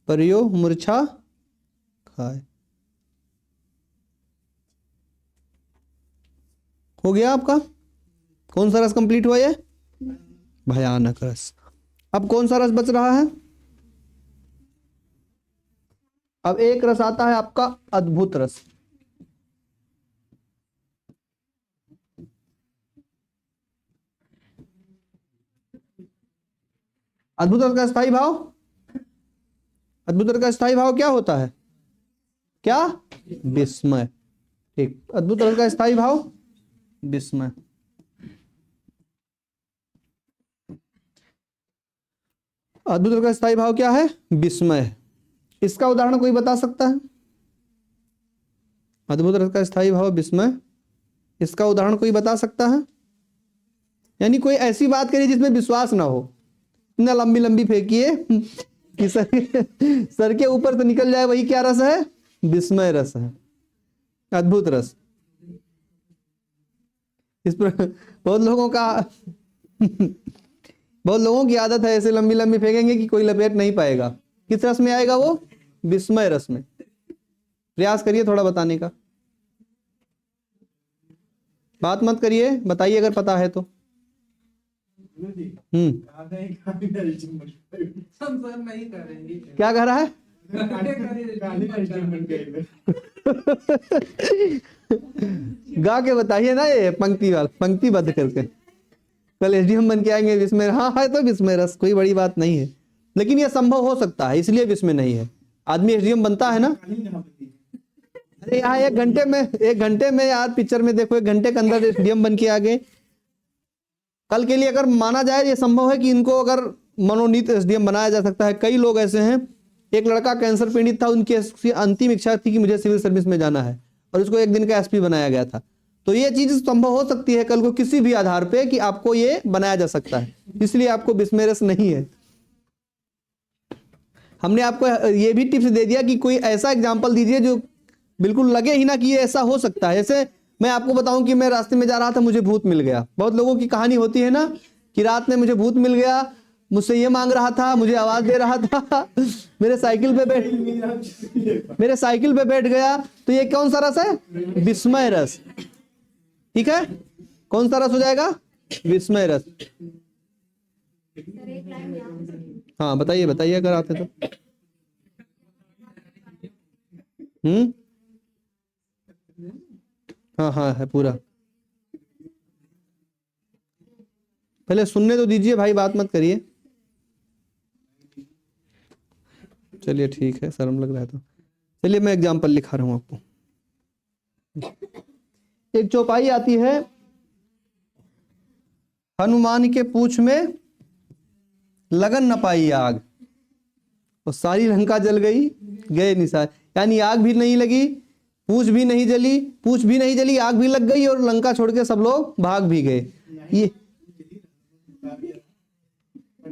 S1: परियो मूर्छा खाए। हो गया आपका? कौन सा रस कंप्लीट हुआ? ये भयानक रस। अब कौन सा रस बच रहा है? अब एक रस आता है आपका अद्भुत रस। अद्भुत रस का स्थायी भाव, अद्भुत रस का स्थायी भाव क्या होता है? क्या? विस्मय। ठीक, अद्भुत रस का स्थायी भाव विस्मय। अद्भुत रस का स्थायी भाव क्या है? विस्मय। इसका उदाहरण कोई बता सकता है? अद्भुत रस का स्थायी भाव विस्मय, इसका उदाहरण कोई बता सकता है? यानी कोई ऐसी बात करिए जिसमें विश्वास ना हो, इतना लंबी लंबी फेंकिए कि सर के ऊपर से निकल जाए, वही क्या रस है? विस्मय रस है, अद्भुत रस। इस पर बहुत लोगों का बहुत लोगों की आदत है, ऐसे लंबी लंबी फेंकेंगे कि कोई लपेट नहीं पाएगा। किस रस में आएगा वो? विस्मय रस में। प्रयास करिए थोड़ा बताने का, बात मत करिए, बताइए अगर पता है तो। क्या कह रहा है? गा के बताइए ना, ये पंक्ति वाला, पंक्ति बंद करके। कल एसडीएम बन के आएंगे विस्मय। हाँ है तो विस्मय रस, कोई बड़ी बात नहीं है, लेकिन ये संभव हो सकता है, इसलिए विस्मय नहीं है। आदमी एसडीएम बनता है ना। अरे यहाँ एक घंटे में यार, पिक्चर में देखो, एक घंटे के अंदर एसडीएम बन के आ गए। कल के लिए अगर माना जाए, ये संभव है कि इनको अगर मनोनीत एसडीएम बनाया जा सकता है। कई लोग ऐसे हैं, एक लड़का कैंसर पीड़ित था, उनकी अंतिम इच्छा थी कि मुझे सिविल सर्विस में जाना है, और उसको एक दिन का एसपी बनाया गया था। तो ये चीज संभव हो सकती है कल को किसी भी आधार पे कि आपको ये बनाया जा सकता है, इसलिए आपको विस्मय रस नहीं है। हमने आपको ये भी टिप्स दे दिया कि कोई ऐसा एग्जाम्पल दीजिए जो बिल्कुल लगे ही ना कि ये ऐसा हो सकता है। जैसे मैं आपको बताऊं कि मैं रास्ते में जा रहा था, मुझे भूत मिल गया। बहुत लोगों की कहानी होती है ना कि रात में मुझे भूत मिल गया, मुझसे ये मांग रहा था, मुझे आवाज दे रहा था, मेरे साइकिल पे बैठ गया। तो ये कौन सा रस है? विस्मय रस। ठीक है, कौन सा रस हो जाएगा? विस्मय रस। हाँ बताइए बताइए अगर आते तो। हाँ हाँ है पूरा। पहले सुनने तो दीजिए भाई, बात मत करिए। चलिए ठीक है, शर्म लग रहा है तो चलिए मैं एग्जाम्पल लिखा रहा हूं आपको। एक चौपाई आती है, हनुमान के पूंछ में लगन न पाई आग, और सारी लंका जल गई गए निशाचर। यानी आग भी नहीं लगी, पूंछ भी नहीं जली, पूंछ भी नहीं जली, आग भी लग गई और लंका छोड़ के सब लोग भाग भी गए। ये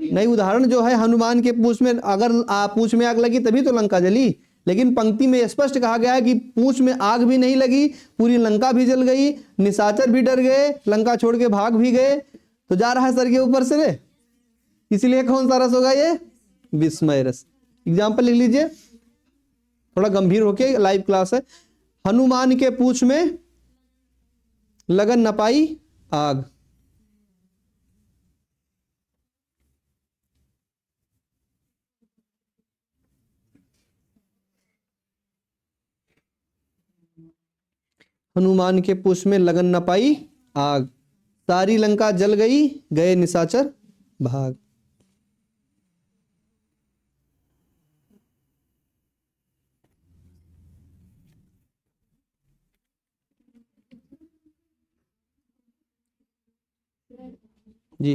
S1: नहीं, उदाहरण जो है हनुमान के पूंछ में, अगर पूंछ में आग लगी तभी तो लंका जली, लेकिन पंक्ति में स्पष्ट कहा गया है कि पूंछ में आग भी नहीं लगी, पूरी लंका भी जल गई, निशाचर भी डर गए, लंका छोड़ के भाग भी गए। तो जा रहा है सर के ऊपर से रे, इसलिए कौन सा रस होगा? ये विस्मय रस। एग्जाम्पल लिख लीजिए, थोड़ा गंभीर होके, लाइव क्लास है। हनुमान के पूंछ में लगन न पाई आग। हनुमान के पूंछ में लगन न पाई आग, सारी लंका जल गई गए निशाचर भाग। जी,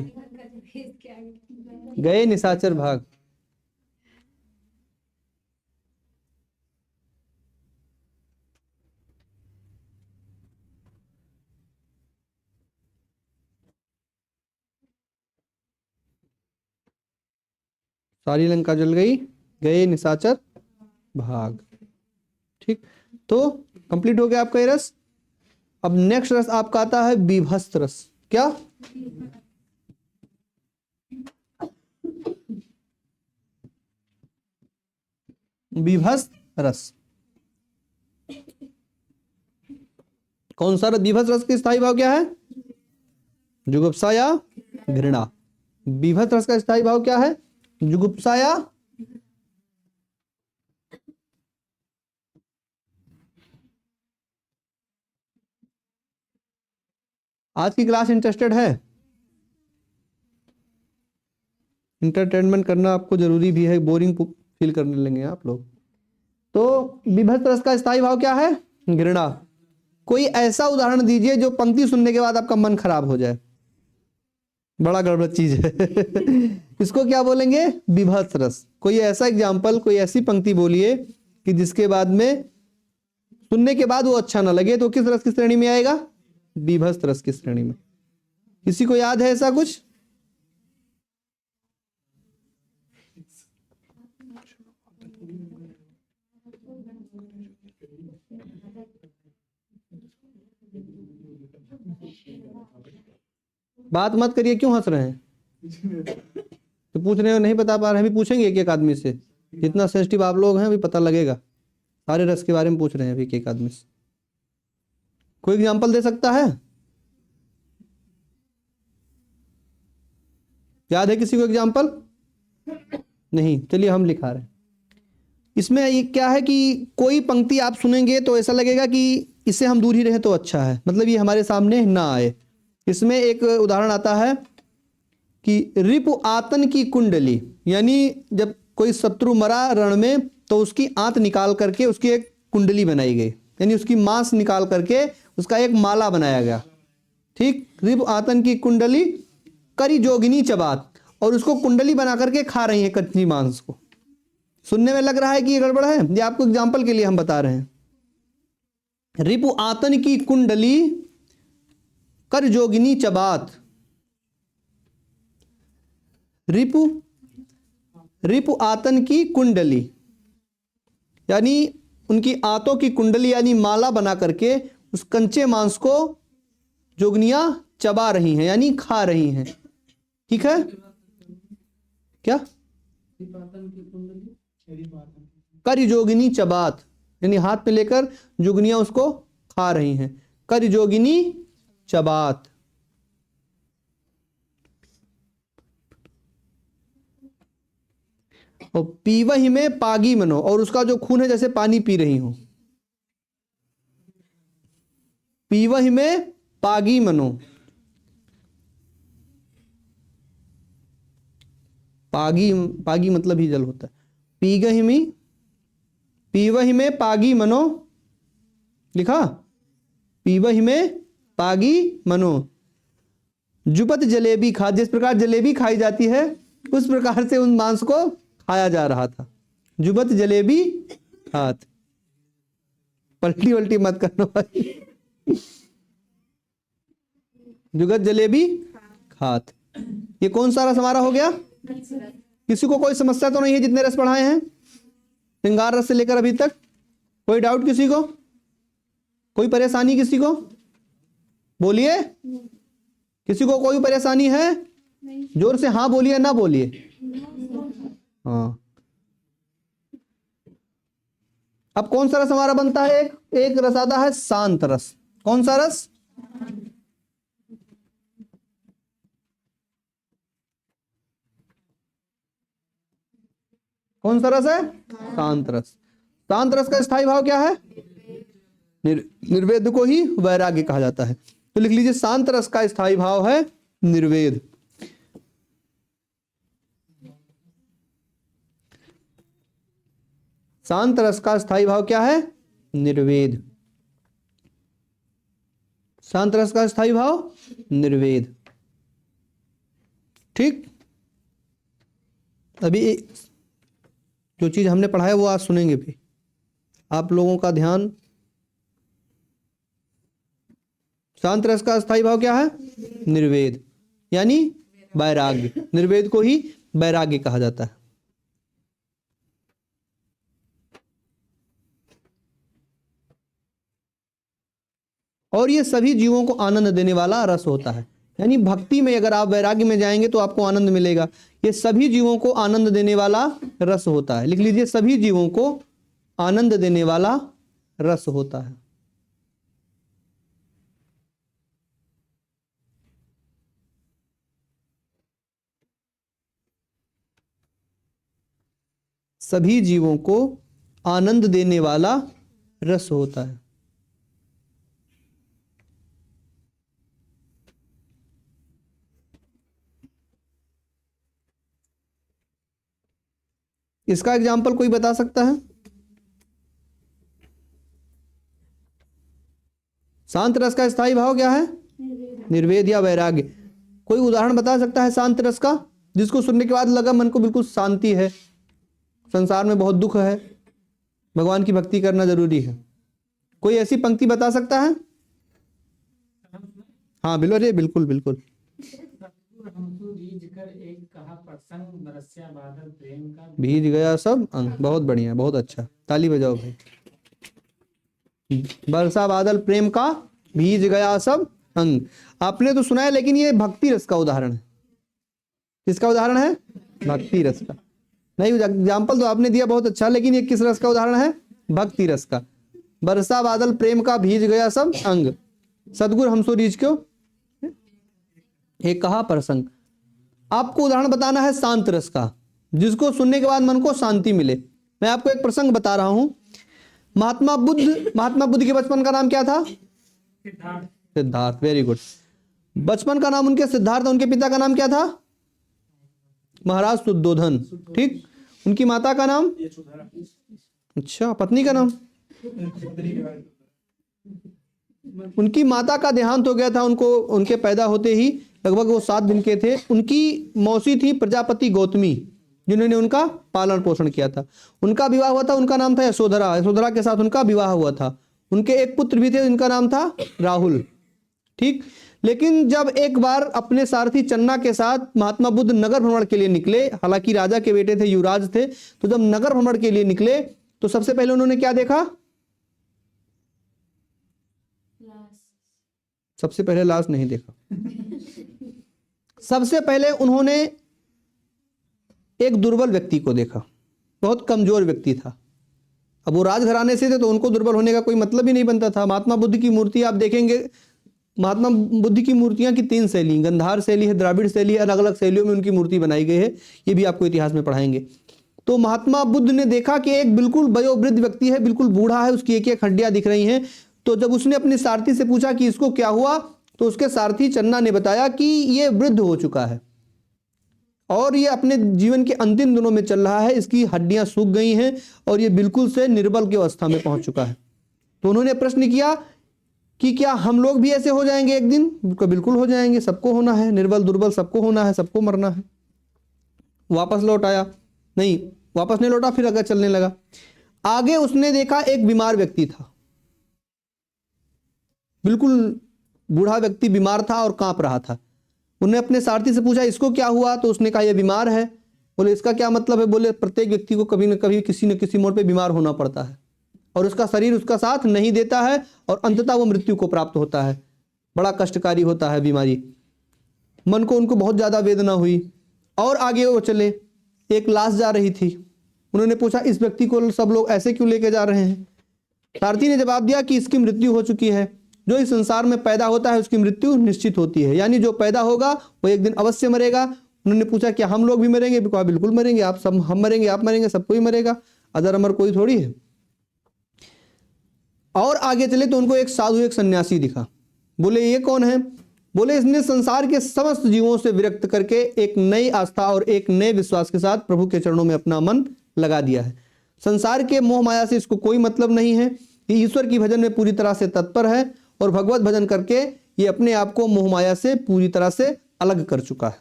S1: गए निशाचर भाग। सारी लंका जल गई गए निशाचर भाग। ठीक, तो कंप्लीट हो गया आपका ये रस। अब नेक्स्ट रस आपका आता है बीभत्स रस। क्या? बीभत्स रस। कौन सा रस? बीभत्स रस का स्थायी भाव क्या है? जुगुप्सा या घृणा। बीभत्स रस का स्थायी भाव क्या है? जुगुप्सा या आज की क्लास इंटरेस्टेड है? इंटरटेनमेंट करना आपको जरूरी भी है, बोरिंग फील करने लगे आप लोग। तो विभक्त रस का स्थायी भाव क्या है? घृणा। कोई ऐसा उदाहरण दीजिए जो पंक्ति सुनने के बाद आपका मन खराब हो जाए, बड़ा गड़बड़ चीज है। इसको क्या बोलेंगे? विभक्त रस। कोई ऐसा एग्जाम्पल, कोई ऐसी पंक्ति बोलिए कि जिसके बाद में सुनने के बाद वो अच्छा ना लगे, तो किस रस की श्रेणी में आएगा? विभक्त रस की श्रेणी में। किसी को याद है ऐसा कुछ? बात मत करिए, क्यों हंस रहे हैं? तो पूछ रहे हो, नहीं बता पा रहे हैं, अभी पूछेंगे एक एक आदमी से। जितना सेंसिटिव आप लोग हैं अभी पता लगेगा। सारे रस के बारे में पूछ रहे हैं अभी एक एक आदमी से। कोई एग्जांपल दे सकता है? याद है किसी को एग्जांपल? नहीं, चलिए हम लिखा रहे हैं। इसमें ये क्या है कि कोई पंक्ति आप सुनेंगे तो ऐसा लगेगा कि इससे हम दूर ही रहे तो अच्छा है, मतलब ये हमारे सामने ना आए। इसमें एक उदाहरण आता है कि रिपु आतन की कुंडली, यानी जब कोई शत्रु मरा रण में तो उसकी आंत निकाल करके उसकी एक कुंडली बनाई गई, यानी उसकी मांस निकाल करके उसका एक माला बनाया गया। ठीक, रिपु आतन की कुंडली करी जोगिनी चबात, और उसको कुंडली बना करके खा रही है कच्ची मांस को। सुनने में लग रहा है कि ये गड़बड़ है, ये आपको एग्जाम्पल के लिए हम बता रहे हैं। रिपु आतन की कुंडली कर जोगिनी चबात। रिपु आतन की कुंडली, यानी उनकी आंतों की कुंडली यानी माला बना करके उस कंचे मांस को जोगनियां चबा रही हैं, यानी खा रही हैं। ठीक है क्या? कर जोगिनी चबात, यानी हाथ में लेकर जोगनियां उसको खा रही हैं। कर जोगिनी चबात। और पीवही में पागी मनो, और उसका जो खून है जैसे पानी पी रही हो। पीवही में पागी मनो। पागी, पागी मतलब ही जल होता है। पीवही में पागी मनो लिखा। पीवही में पागी मनो। जुपत जलेबी खा, जिस प्रकार जलेबी खाई जाती है उस प्रकार से उन मांस को खाया जा रहा था। जुबत जलेबी खात। पलटी वल्टी मत करना भाई। जुगत जलेबी खात। ये कौन सा रस हमारा हो गया? किसी को कोई समस्या तो नहीं है जितने रस पढ़ाए हैं श्रृंगार रस से लेकर अभी तक? कोई डाउट किसी को? कोई परेशानी किसी को? बोलिए। किसी को कोई परेशानी है? जोर से हाँ बोलिए, ना बोलिए। हाँ। अब कौन सा रस हमारा बनता है? एक रस आता है शांत रस। कौन सा रस? कौन सा रस है? शांत रस। शांत रस का स्थायी भाव क्या है? निर्वेद को ही वैराग्य कहा जाता है। तो लिख लीजिए, शांत रस का स्थायी भाव है निर्वेद। शांत रस का स्थायी भाव क्या है? निर्वेद। शांत रस का स्थायी भाव निर्वेद। ठीक, अभी जो चीज हमने पढ़ा है वो आज सुनेंगे भी। आप लोगों का ध्यान। शांत रस का स्थायी भाव क्या है? निर्वेद, यानी वैराग्य। निर्वेद को ही वैराग्य कहा जाता है। और ये सभी जीवों को आनंद देने वाला रस होता है। यानी भक्ति में अगर आप वैराग्य में जाएंगे तो आपको आनंद मिलेगा। ये सभी जीवों को आनंद देने वाला रस होता है। लिख लीजिए, सभी जीवों को आनंद देने वाला रस होता है। सभी जीवों को आनंद देने वाला रस होता है। इसका एग्जाम्पल कोई बता सकता है? शांत रस का स्थायी भाव क्या है? निर्वेद या वैराग्य। कोई उदाहरण बता सकता है शांत रस का, जिसको सुनने के बाद लगा मन को बिल्कुल शांति है, संसार में बहुत दुख है, भगवान की भक्ति करना जरूरी है? कोई ऐसी पंक्ति बता सकता है? हाँ बिल्कुल, बिल्कुल बिल्कुल। भीज गया सब अंग। बहुत बढ़िया, बहुत अच्छा, ताली बजाओ भाई। बरसा बादल प्रेम का, भीज गया सब अंग। आपने तो सुना है, लेकिन ये भक्ति रस का उदाहरण है। किसका उदाहरण है? भक्ति रस का। नहीं, एग्जाम्पल तो आपने दिया बहुत अच्छा, लेकिन ये किस रस का उदाहरण है? भक्ति रस का। बरसा बादल प्रेम का, भीज गया सब अंग। सदगुरु हमसो रीझ क्यों, एक कहा प्रसंग। आपको उदाहरण बताना है शांत रस का, जिसको सुनने के बाद मन को शांति मिले। मैं आपको एक प्रसंग बता रहा हूं। महात्मा बुद्ध के बचपन का नाम क्या था? सिद्धार्थ। Very good. बचपन का नाम उनके सिद्धार्थ, उनके पिता का नाम क्या था? महाराज शुद्धोधन। ठीक। उनकी माता का नाम? अच्छा, पत्नी का नाम? उनकी माता का देहांत हो गया था उनको, उनके पैदा होते ही, लगभग वो 7 दिन के थे। उनकी मौसी थी प्रजापति गौतमी, जिन्होंने उनका पालन पोषण किया था। उनका विवाह हुआ था, उनका नाम था यशोधरा। यशोधरा के साथ उनका विवाह हुआ था। उनके एक पुत्र भी थे, जिनका नाम था राहुल। ठीक। लेकिन जब एक बार अपने सारथी चन्ना के साथ महात्मा बुद्ध नगर भ्रमण के लिए निकले, हालांकि राजा के बेटे थे, युवराज थे, तो जब नगर भ्रमण के लिए निकले तो सबसे पहले उन्होंने क्या देखा? सबसे पहले लाश नहीं देखा। सबसे पहले उन्होंने एक दुर्बल व्यक्ति को देखा, बहुत कमजोर व्यक्ति था। अब वो राजघराने से थे, तो उनको दुर्बल होने का कोई मतलब ही नहीं बनता था। महात्मा बुद्ध की मूर्ति आप देखेंगे, महात्मा बुद्ध की मूर्तियां की 3 शैली, गंधार शैली है, द्राविड़ शैली है, अलग अलग शैलियों में उनकी मूर्ति बनाई गई है। ये भी आपको इतिहास में पढ़ाएंगे। तो महात्मा बुद्ध ने देखा कि एक बिल्कुल वयोवृद्ध व्यक्ति है, बिल्कुल बूढ़ा है, उसकी एक एक हड्डियां दिख रही हैं। तो जब उसने अपने सारथी से पूछा कि इसको क्या हुआ, तो उसके सारथी चन्ना ने बताया कि ये वृद्ध हो चुका है और ये अपने जीवन के अंतिम दिनों में चल रहा है, इसकी हड्डियां सूख गई हैं और ये बिल्कुल से निर्बल की अवस्था में पहुंच चुका है। तो उन्होंने प्रश्न किया कि क्या हम लोग भी ऐसे हो जाएंगे एक दिन? बिल्कुल हो जाएंगे, सबको होना है, निर्बल दुर्बल सबको होना है, सबको मरना है। वापस लौट आया? नहीं, वापस नहीं लौटा, फिर अगर चलने लगा। आगे उसने देखा एक बीमार व्यक्ति था, बिल्कुल बूढ़ा व्यक्ति बीमार था और कांप रहा था। उन्होंने अपने सारथी से पूछा इसको क्या हुआ, तो उसने कहा यह बीमार है। बोले इसका क्या मतलब है? बोले प्रत्येक व्यक्ति को कभी न कभी किसी न किसी मोड़ पे बीमार होना पड़ता है और उसका शरीर उसका साथ नहीं देता है और अंततः वो मृत्यु को प्राप्त होता है। बड़ा कष्टकारी होता है बीमारी। मन को उनको बहुत ज्यादा वेदना हुई और आगे वो चले। एक लाश जा रही थी। उन्होंने पूछा इस व्यक्ति को सब लोग ऐसे क्यों लेके जा रहे हैं? सारथी ने जवाब दिया कि इसकी मृत्यु हो चुकी है। जो इस संसार में पैदा होता है उसकी मृत्यु निश्चित होती है, यानी जो पैदा होगा वो एक दिन अवश्य मरेगा। उन्होंने पूछा क्या हम लोग भी मरेंगे? बिल्कुल मरेंगे, आप सब, हम मरेंगे, आप मरेंगे, सब कोई मरेगा, अदर अमर कोई थोड़ी है। और आगे चले तो उनको एक साधु, एक सन्यासी दिखा। बोले ये कौन है? बोले इसने संसार के समस्त जीवों से विरक्त करके एक नई आस्था और एक नए विश्वास के साथ प्रभु के चरणों में अपना मन लगा दिया है। संसार के मोह माया से इसको कोई मतलब नहीं है। ये ईश्वर की भजन में पूरी तरह से तत्पर है और भगवत भजन करके ये अपने आप को मोह माया से पूरी तरह से अलग कर चुका है।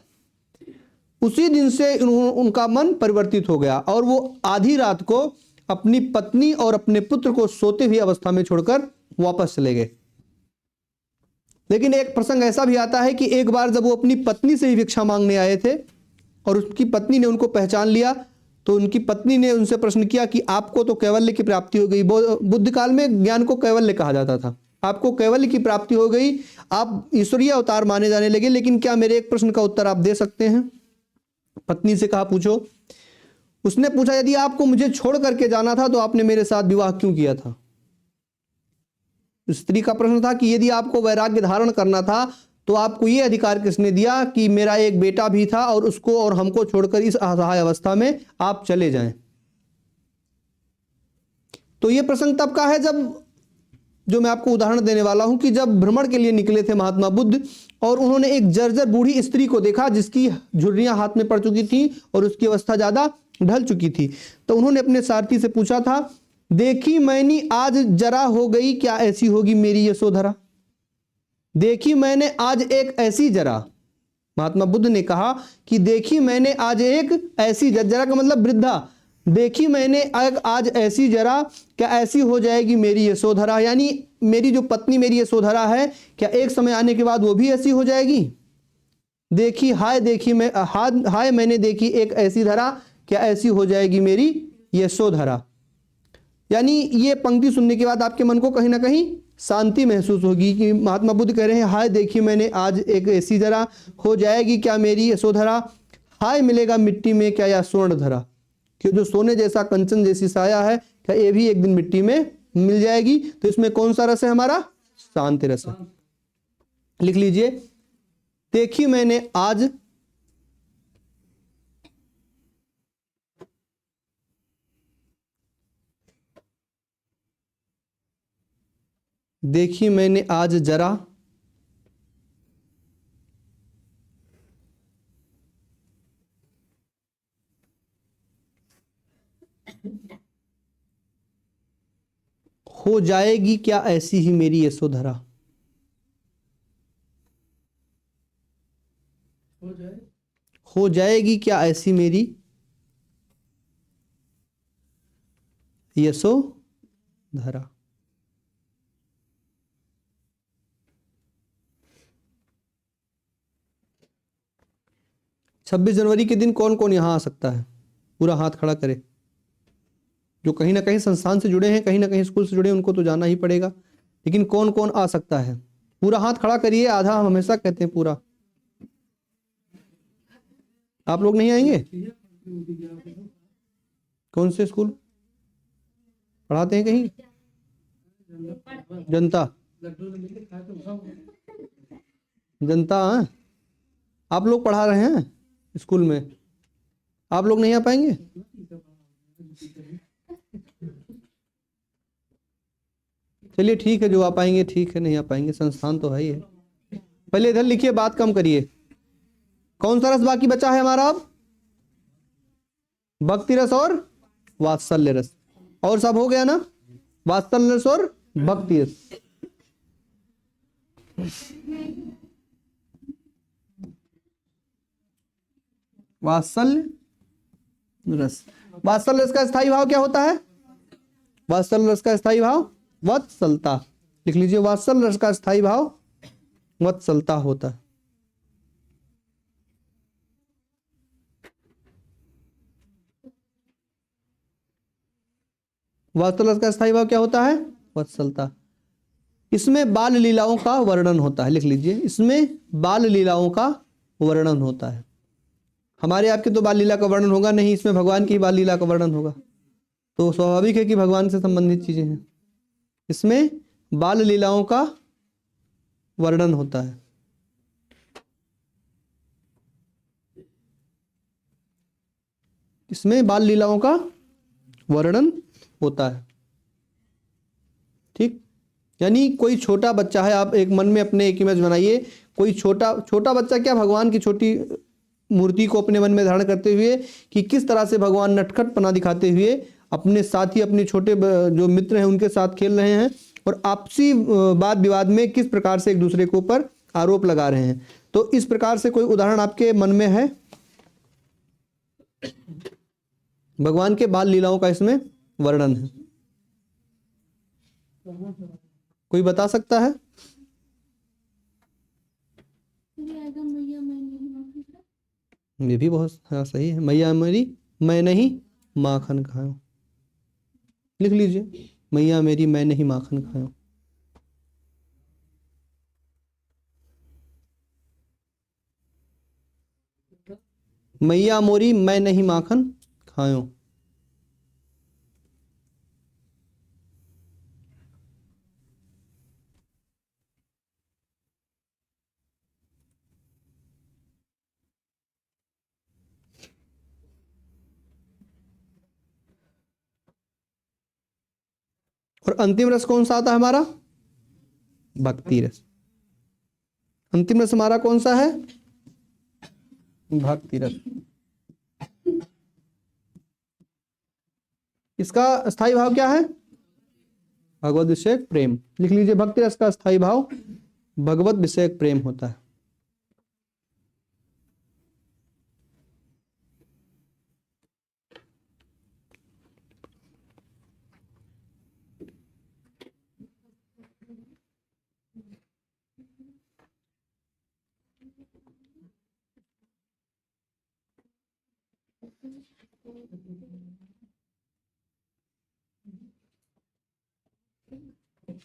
S1: उसी दिन से उनका मन परिवर्तित हो गया और वो आधी रात को अपनी पत्नी और अपने पुत्र को सोते हुए अवस्था में छोड़कर वापस चले गए। लेकिन एक प्रसंग ऐसा भी आता है कि एक बार जब वो अपनी पत्नी से ही भिक्षा मांगने आए थे और उसकी पत्नी ने उनको पहचान लिया, तो उनकी पत्नी ने उनसे प्रश्न किया कि आपको तो कैवल्य की प्राप्ति हो गई। बुद्ध काल में ज्ञान को कैवल्य कहा जाता था। आपको कैवल्य की प्राप्ति हो गई, आप ईश्वरीय अवतार माने जाने लगे, लेकिन क्या मेरे एक प्रश्न का उत्तर आप दे सकते हैं? पत्नी से कहा पूछो। उसने पूछा यदि आपको मुझे छोड़ करके जाना था तो आपने मेरे साथ विवाह क्यों किया था? स्त्री का प्रश्न था कि यदि आपको वैराग्य धारण करना था तो आपको यह अधिकार किसने दिया कि मेरा एक बेटा भी था और उसको और हमको छोड़कर इस असहाय अवस्था में आप चले जाएं? तो यह प्रसंग तब का है जब, जो मैं आपको उदाहरण देने वाला हूं, कि जब भ्रमण के लिए निकले थे महात्मा बुद्ध और उन्होंने एक जर्जर बूढ़ी स्त्री को देखा जिसकी झुर्रियां हाथ में पड़ चुकी थी और उसकी अवस्था ज्यादा ढल चुकी थी। तो उन्होंने अपने सारथी से पूछा था, देखी मैंने आज जरा हो गई, क्या ऐसी होगी मेरी यशोधरा। देखी मैंने आज एक ऐसी जरा, महात्मा बुद्ध ने कहा कि देखी मैंने आज एक ऐसी जरा का मतलब वृद्धा, देखी मैंने आज ऐसी जरा, क्या ऐसी हो जाएगी मेरी यशोधरा, यानी मेरी जो पत्नी मेरी यशोधरा है, क्या एक समय आने के बाद वो भी ऐसी हो जाएगी। देखी हाय, देखी मैं हाय मैंने देखी एक ऐसी धरा, क्या ऐसी हो जाएगी मेरी यशोधरा। यानी ये पंक्ति सुनने के बाद आपके मन को कहीं ना कहीं शांति महसूस होगी कि महात्मा बुद्ध कह रहे हैं, हाय देखी मैंने आज एक ऐसी जरा, हो जाएगी क्या मेरी यशोधरा। हाय मिलेगा मिट्टी में क्या या स्वर्ण धरा, कि जो सोने जैसा कंचन जैसी साया है, क्या ये भी एक दिन मिट्टी में मिल जाएगी। तो इसमें कौन सा रस है हमारा, शांति रस है। लिख लीजिए, देखी मैंने आज देखी मैंने आज जरा, हो जाएगी क्या ऐसी ही मेरी यशोधरा। हो जाएगी क्या ऐसी मेरी यशोधरा। छब्बीस जनवरी के दिन कौन कौन यहां आ सकता है, पूरा हाथ खड़ा करे। जो कहीं ना कहीं संस्थान से जुड़े हैं, कहीं ना कहीं स्कूल से जुड़े हैं, उनको तो जाना ही पड़ेगा, लेकिन कौन कौन आ सकता है, पूरा हाथ खड़ा करिए। आधा हम हमेशा कहते हैं पूरा। आप लोग नहीं आएंगे, कौन से स्कूल पढ़ाते हैं कहीं, जनता जनता हाँ? आप लोग पढ़ा रहे हैं स्कूल में, आप लोग नहीं आ पाएंगे। चलिए ठीक है, जो आ पाएंगे ठीक है, नहीं आ पाएंगे संस्थान तो है ही है। पहले इधर लिखिए, बात कम करिए। कौन सा रस बाकी बचा है हमारा अब, भक्ति रस और वात्सल्य रस, और सब हो गया ना, वात्सल्य रस और भक्ति रस। वात्सल्य रस, वात्सल्य रस का स्थायी भाव क्या होता है, वात्सल्य रस का स्थायी भाव वत्सलता। लिख लीजिए, वात्सल्य रस का स्थायी भाव वत्सलता होता है। वात्सल्य रस का स्थायी भाव क्या होता है, वत्सलता। इसमें बाल लीलाओं का वर्णन होता है। लिख लीजिए, इसमें बाल लीलाओं का वर्णन होता है। हमारे आपके तो बाल लीला का वर्णन होगा नहीं, इसमें भगवान की बाल लीला का वर्णन होगा। तो स्वाभाविक है कि भगवान से संबंधित चीजें हैं, इसमें बाल लीलाओं का वर्णन होता है। इसमें बाल लीलाओं का वर्णन होता है। ठीक, यानी कोई छोटा बच्चा है, आप एक मन में अपने एक इमेज बनाइए, कोई छोटा बच्चा क्या, भगवान की छोटी मूर्ति को अपने मन में धारण करते हुए कि किस तरह से भगवान नटखटपना दिखाते हुए अपने साथी, अपने छोटे जो मित्र हैं उनके साथ खेल रहे हैं, और आपसी वाद विवाद में किस प्रकार से एक दूसरे के ऊपर आरोप लगा रहे हैं। तो इस प्रकार से कोई उदाहरण आपके मन में है, भगवान के बाल लीलाओं का इसमें वर्णन है, कोई बता सकता है। ये भी बहुत हाँ सही है, मैया मेरी मैं नहीं माखन खाऊं। लिख लीजिए, मैया मेरी मैं नहीं माखन खाऊं। मैया मोरी मैं नहीं माखन खाऊं। और अंतिम रस कौन सा आता है हमारा, भक्ति रस। अंतिम रस हमारा कौन सा है, भक्ति रस। इसका स्थायी भाव क्या है? भगवत विषयक प्रेम। लिख लीजिए, भक्ति रस का स्थायी भाव भगवत विषयक प्रेम होता है।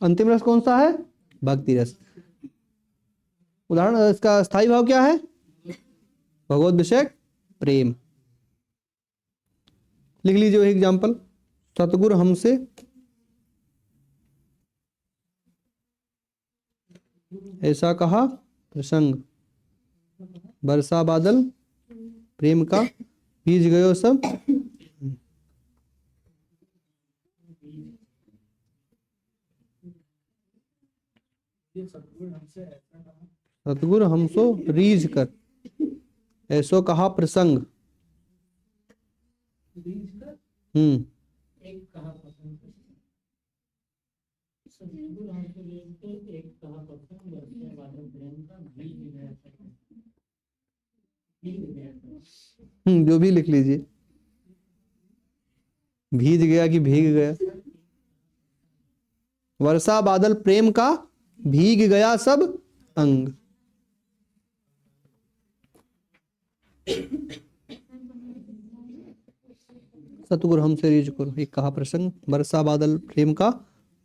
S1: अंतिम रस कौन सा है? भक्ति रस। उदाहरण, इसका स्थायी भाव क्या है? भगवत विषयक प्रेम। लिख लीजिए वही एग्जाम्पल, सतगुरु हमसे ऐसा कहा प्रसंग, बरसा बादल प्रेम का भीज गयो सब। सतगुरु हमसो रीझ कर ऐसो कहा प्रसंग। जो भी लिख लीजिए, भीज गया कि भीग गया। वर्षा बादल प्रेम का भीग गया सब अंग। सतगुरु हमसे रीझ करो, एक कहा प्रसंग, वर्षा बादल प्रेम का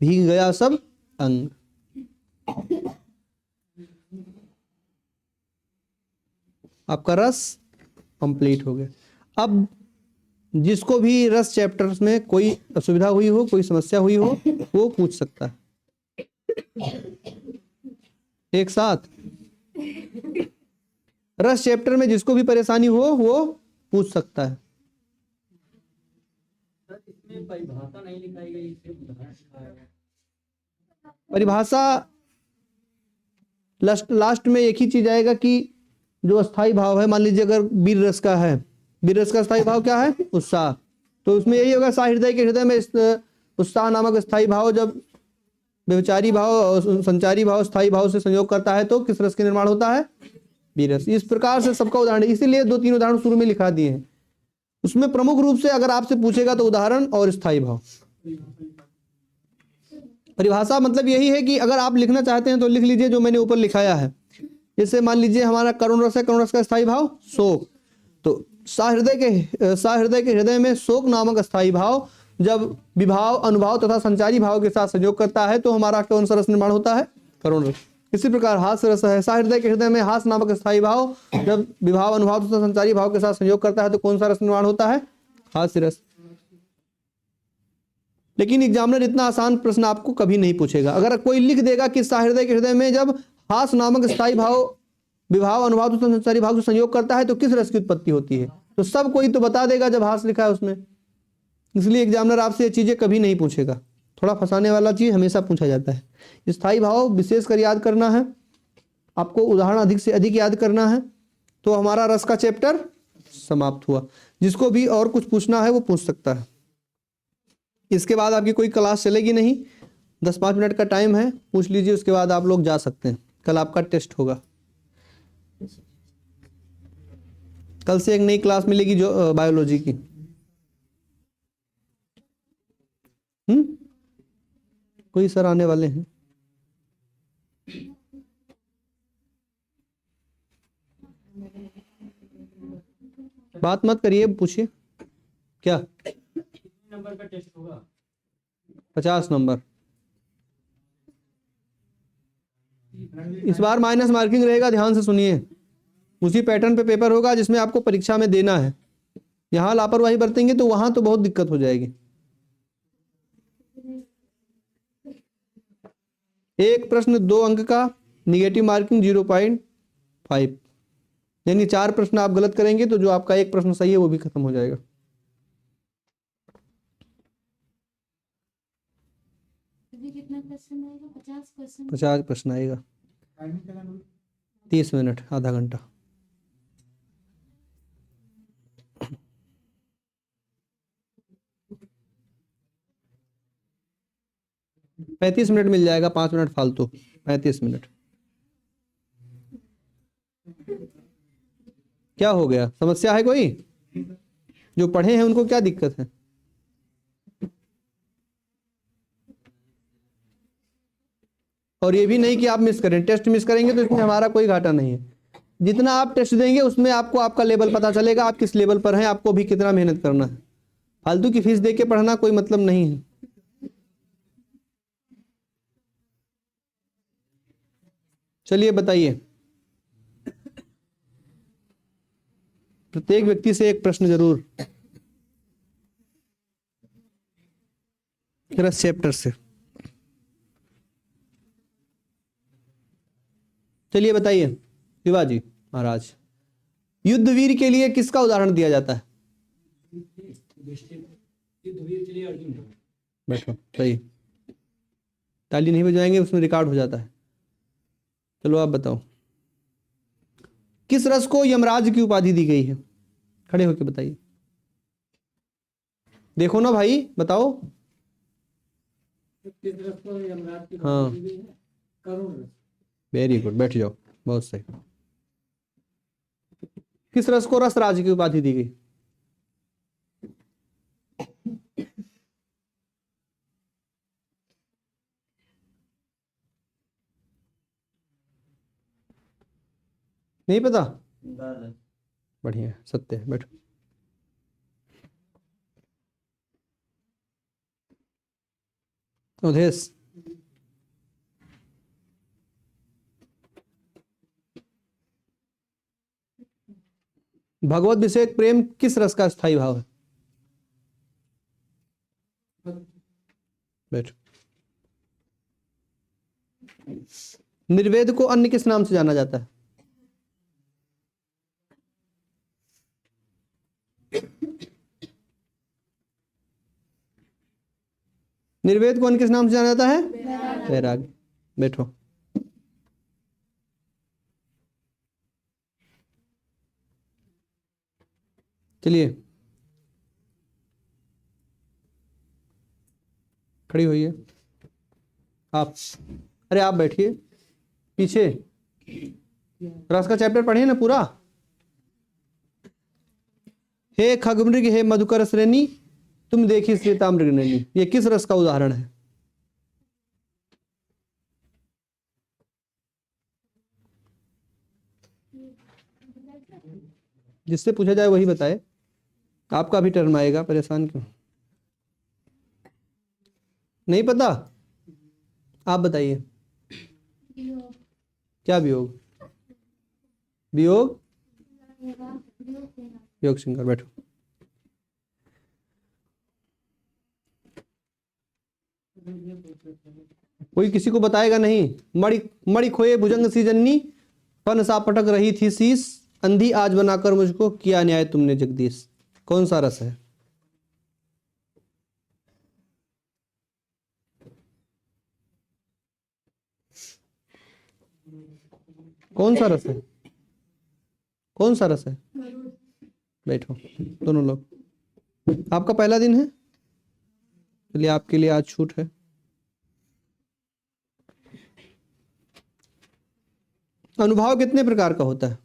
S1: भीग गया सब अंग। आपका रस कंप्लीट हो गया। अब जिसको भी रस चैप्टर्स में कोई असुविधा हुई हो, कोई समस्या हुई हो, वो पूछ सकता है एक साथ। रस चैप्टर में जिसको भी परेशानी हो वो पूछ सकता है।
S2: इसमें परिभाषा नहीं लिखाई गई, सिर्फ उदाहरण लिखाया गया।
S1: परिभाषा लास्ट में एक ही चीज आएगा कि जो अस्थाई भाव है, मान लीजिए अगर वीर रस का है, वीर रस का स्थायी भाव क्या है? उत्साह। तो उसमें यही होगा, साहृदय के हृदय में उत्साह नामक स्थायी भाव जब व्यभिचारी भाव और संचारी भाव स्थायी भाव से संयोग करता है तो किस रस के निर्माण होता है? वीर रस। इस प्रकार से सबका उदाहरण, इसीलिए 2-3 उदाहरण शुरू में लिखा दिए हैं। उसमें प्रमुख रूप से अगर आपसे पूछेगा तो उदाहरण और स्थायी भाव। परिभाषा मतलब यही है कि अगर आप लिखना चाहते हैं तो लिख लीजिए जो मैंने ऊपर लिखाया है। जैसे मान लीजिए हमारा करुण रस है, करुण रस का स्थायी भाव शोक। तो साहृदय के हृदय में शोक नामक स्थायी भाव जब विभाव, अनुभाव तथा संचारी भाव के साथ संयोग करता है तो हमारा कौन सा रस निर्माण होता है? करुण रस। इसी प्रकार हास्य रस है, साहृदय के हृदय में हास्य नामक स्थायी भाव जब विभाव, अनुभाव तथा संचारी भाव के साथ संयोग करता है तो कौन सा रस निर्माण होता है? हास्य रस। लेकिन एग्जामिनर इतना आसान प्रश्न आपको कभी नहीं पूछेगा। अगर कोई लिख देगा कि साहृदय के हृदय में जब हास नामक स्थायी भाव विभाव, अनुभाव तथा संचारी भाव से संयोग करता है तो किस रस की उत्पत्ति होती है, तो सब कोई तो बता देगा जब हास लिखा है उसमें। इसलिए एग्जामिनर आपसे ये चीजें कभी नहीं पूछेगा। थोड़ा फंसाने वाला चीज हमेशा पूछा जाता है। स्थायी भाव विशेष कर याद करना है आपको, उदाहरण अधिक से अधिक याद करना है, तो हमारा रस का चैप्टर समाप्त हुआ। जिसको भी और कुछ पूछना है वो पूछ सकता है। इसके बाद आपकी कोई क्लास चलेगी नहीं, 10-5 मिनट का टाइम है, पूछ लीजिए, उसके बाद आप लोग जा सकते हैं। कल आपका टेस्ट होगा। कल से एक नई क्लास मिलेगी जो बायोलॉजी की। कोई सर आने वाले हैं। बात मत करिए, पूछिए क्या
S2: नंबर का टेस्ट होगा?
S1: 50 नंबर। इस बार माइनस मार्किंग रहेगा, ध्यान से सुनिए। उसी पैटर्न पे पेपर होगा जिसमें आपको परीक्षा में देना है। यहां लापरवाही बरतेंगे तो वहां तो बहुत दिक्कत हो जाएगी। एक प्रश्न 2 अंक का, निगेटिव मार्किंग 0.5, यानी 4 प्रश्न आप गलत करेंगे तो जो आपका एक प्रश्न सही है वो भी खत्म हो जाएगा।
S3: कितना क्वेश्चन आएगा? 50 क्वेश्चन।
S1: 50 प्रश्न आएगा। 30 मिनट, आधा घंटा। 35 मिनट मिल जाएगा, 5 मिनट फालतू, 35 मिनट। क्या हो गया, समस्या है कोई? जो पढ़े हैं उनको क्या दिक्कत है? और ये भी नहीं कि आप मिस करें, टेस्ट मिस करेंगे तो इसमें हमारा कोई घाटा नहीं है। जितना आप टेस्ट देंगे उसमें आपको आपका लेवल पता चलेगा, आप किस लेवल पर हैं, आपको भी कितना मेहनत करना है। फालतू की फीस दे के पढ़ना कोई मतलब नहीं है। चलिए बताइए, प्रत्येक व्यक्ति से एक प्रश्न जरूर रस चैप्टर से। चलिए बताइए शिवाजी महाराज, युद्धवीर के लिए किसका उदाहरण दिया जाता है?
S2: युद्धवीर के लिए अर्जुन है।
S1: बैठो, सही। ताली नहीं बजाएंगे उसमें रिकॉर्ड हो जाता है। चलो आप बताओ, किस रस को यमराज की उपाधि दी गई है? खड़े होकर बताइए। देखो ना भाई, बताओ।
S2: किस रस को यमराज की
S1: हाँ।
S2: उपाधि दी गई है? करुण रस।
S1: वेरी गुड, बैठ जाओ, बहुत सही। किस रस को रसराज की उपाधि दी गई? नहीं पता? बढ़िया है, सत्य है, बैठो। अवधेश, भगवत विषयक प्रेम किस रस का स्थायी भाव है? बैठो। निर्वेद को अन्य किस नाम से जाना जाता है? निर्वेद को अन्य किस नाम से जाना जाता है? वैराग्य। बैठो। चलिए खड़ी होइए आप। अरे आप बैठिए पीछे। रस का चैप्टर पढ़िए ना पूरा। हे खगमृग, हे मधुकर श्रेणी, तुम देखी श्वेतामृगनयनी, ये किस रस का उदाहरण है? जिससे पूछा जाए वही बताए। आपका भी टर्न आएगा, परेशान क्यों? नहीं पता? आप बताइए।
S3: वियोग,
S1: क्या वियोग? वियोग
S3: वियोग देना।
S1: योग सिंगर। बैठो। कोई किसी को बताएगा नहीं। मणि मणि खोए भुजंग सी जननी, पन सा पटक रही थी शीस, अंधी आज बनाकर मुझको किया न्याय तुमने जगदीश। कौन सा रस है? कौन सा रस है? कौन सा रस है? बैठो दोनों लोग। आपका पहला दिन है, चलिए आपके लिए आज छूट है। अनुभव कितने प्रकार का होता है?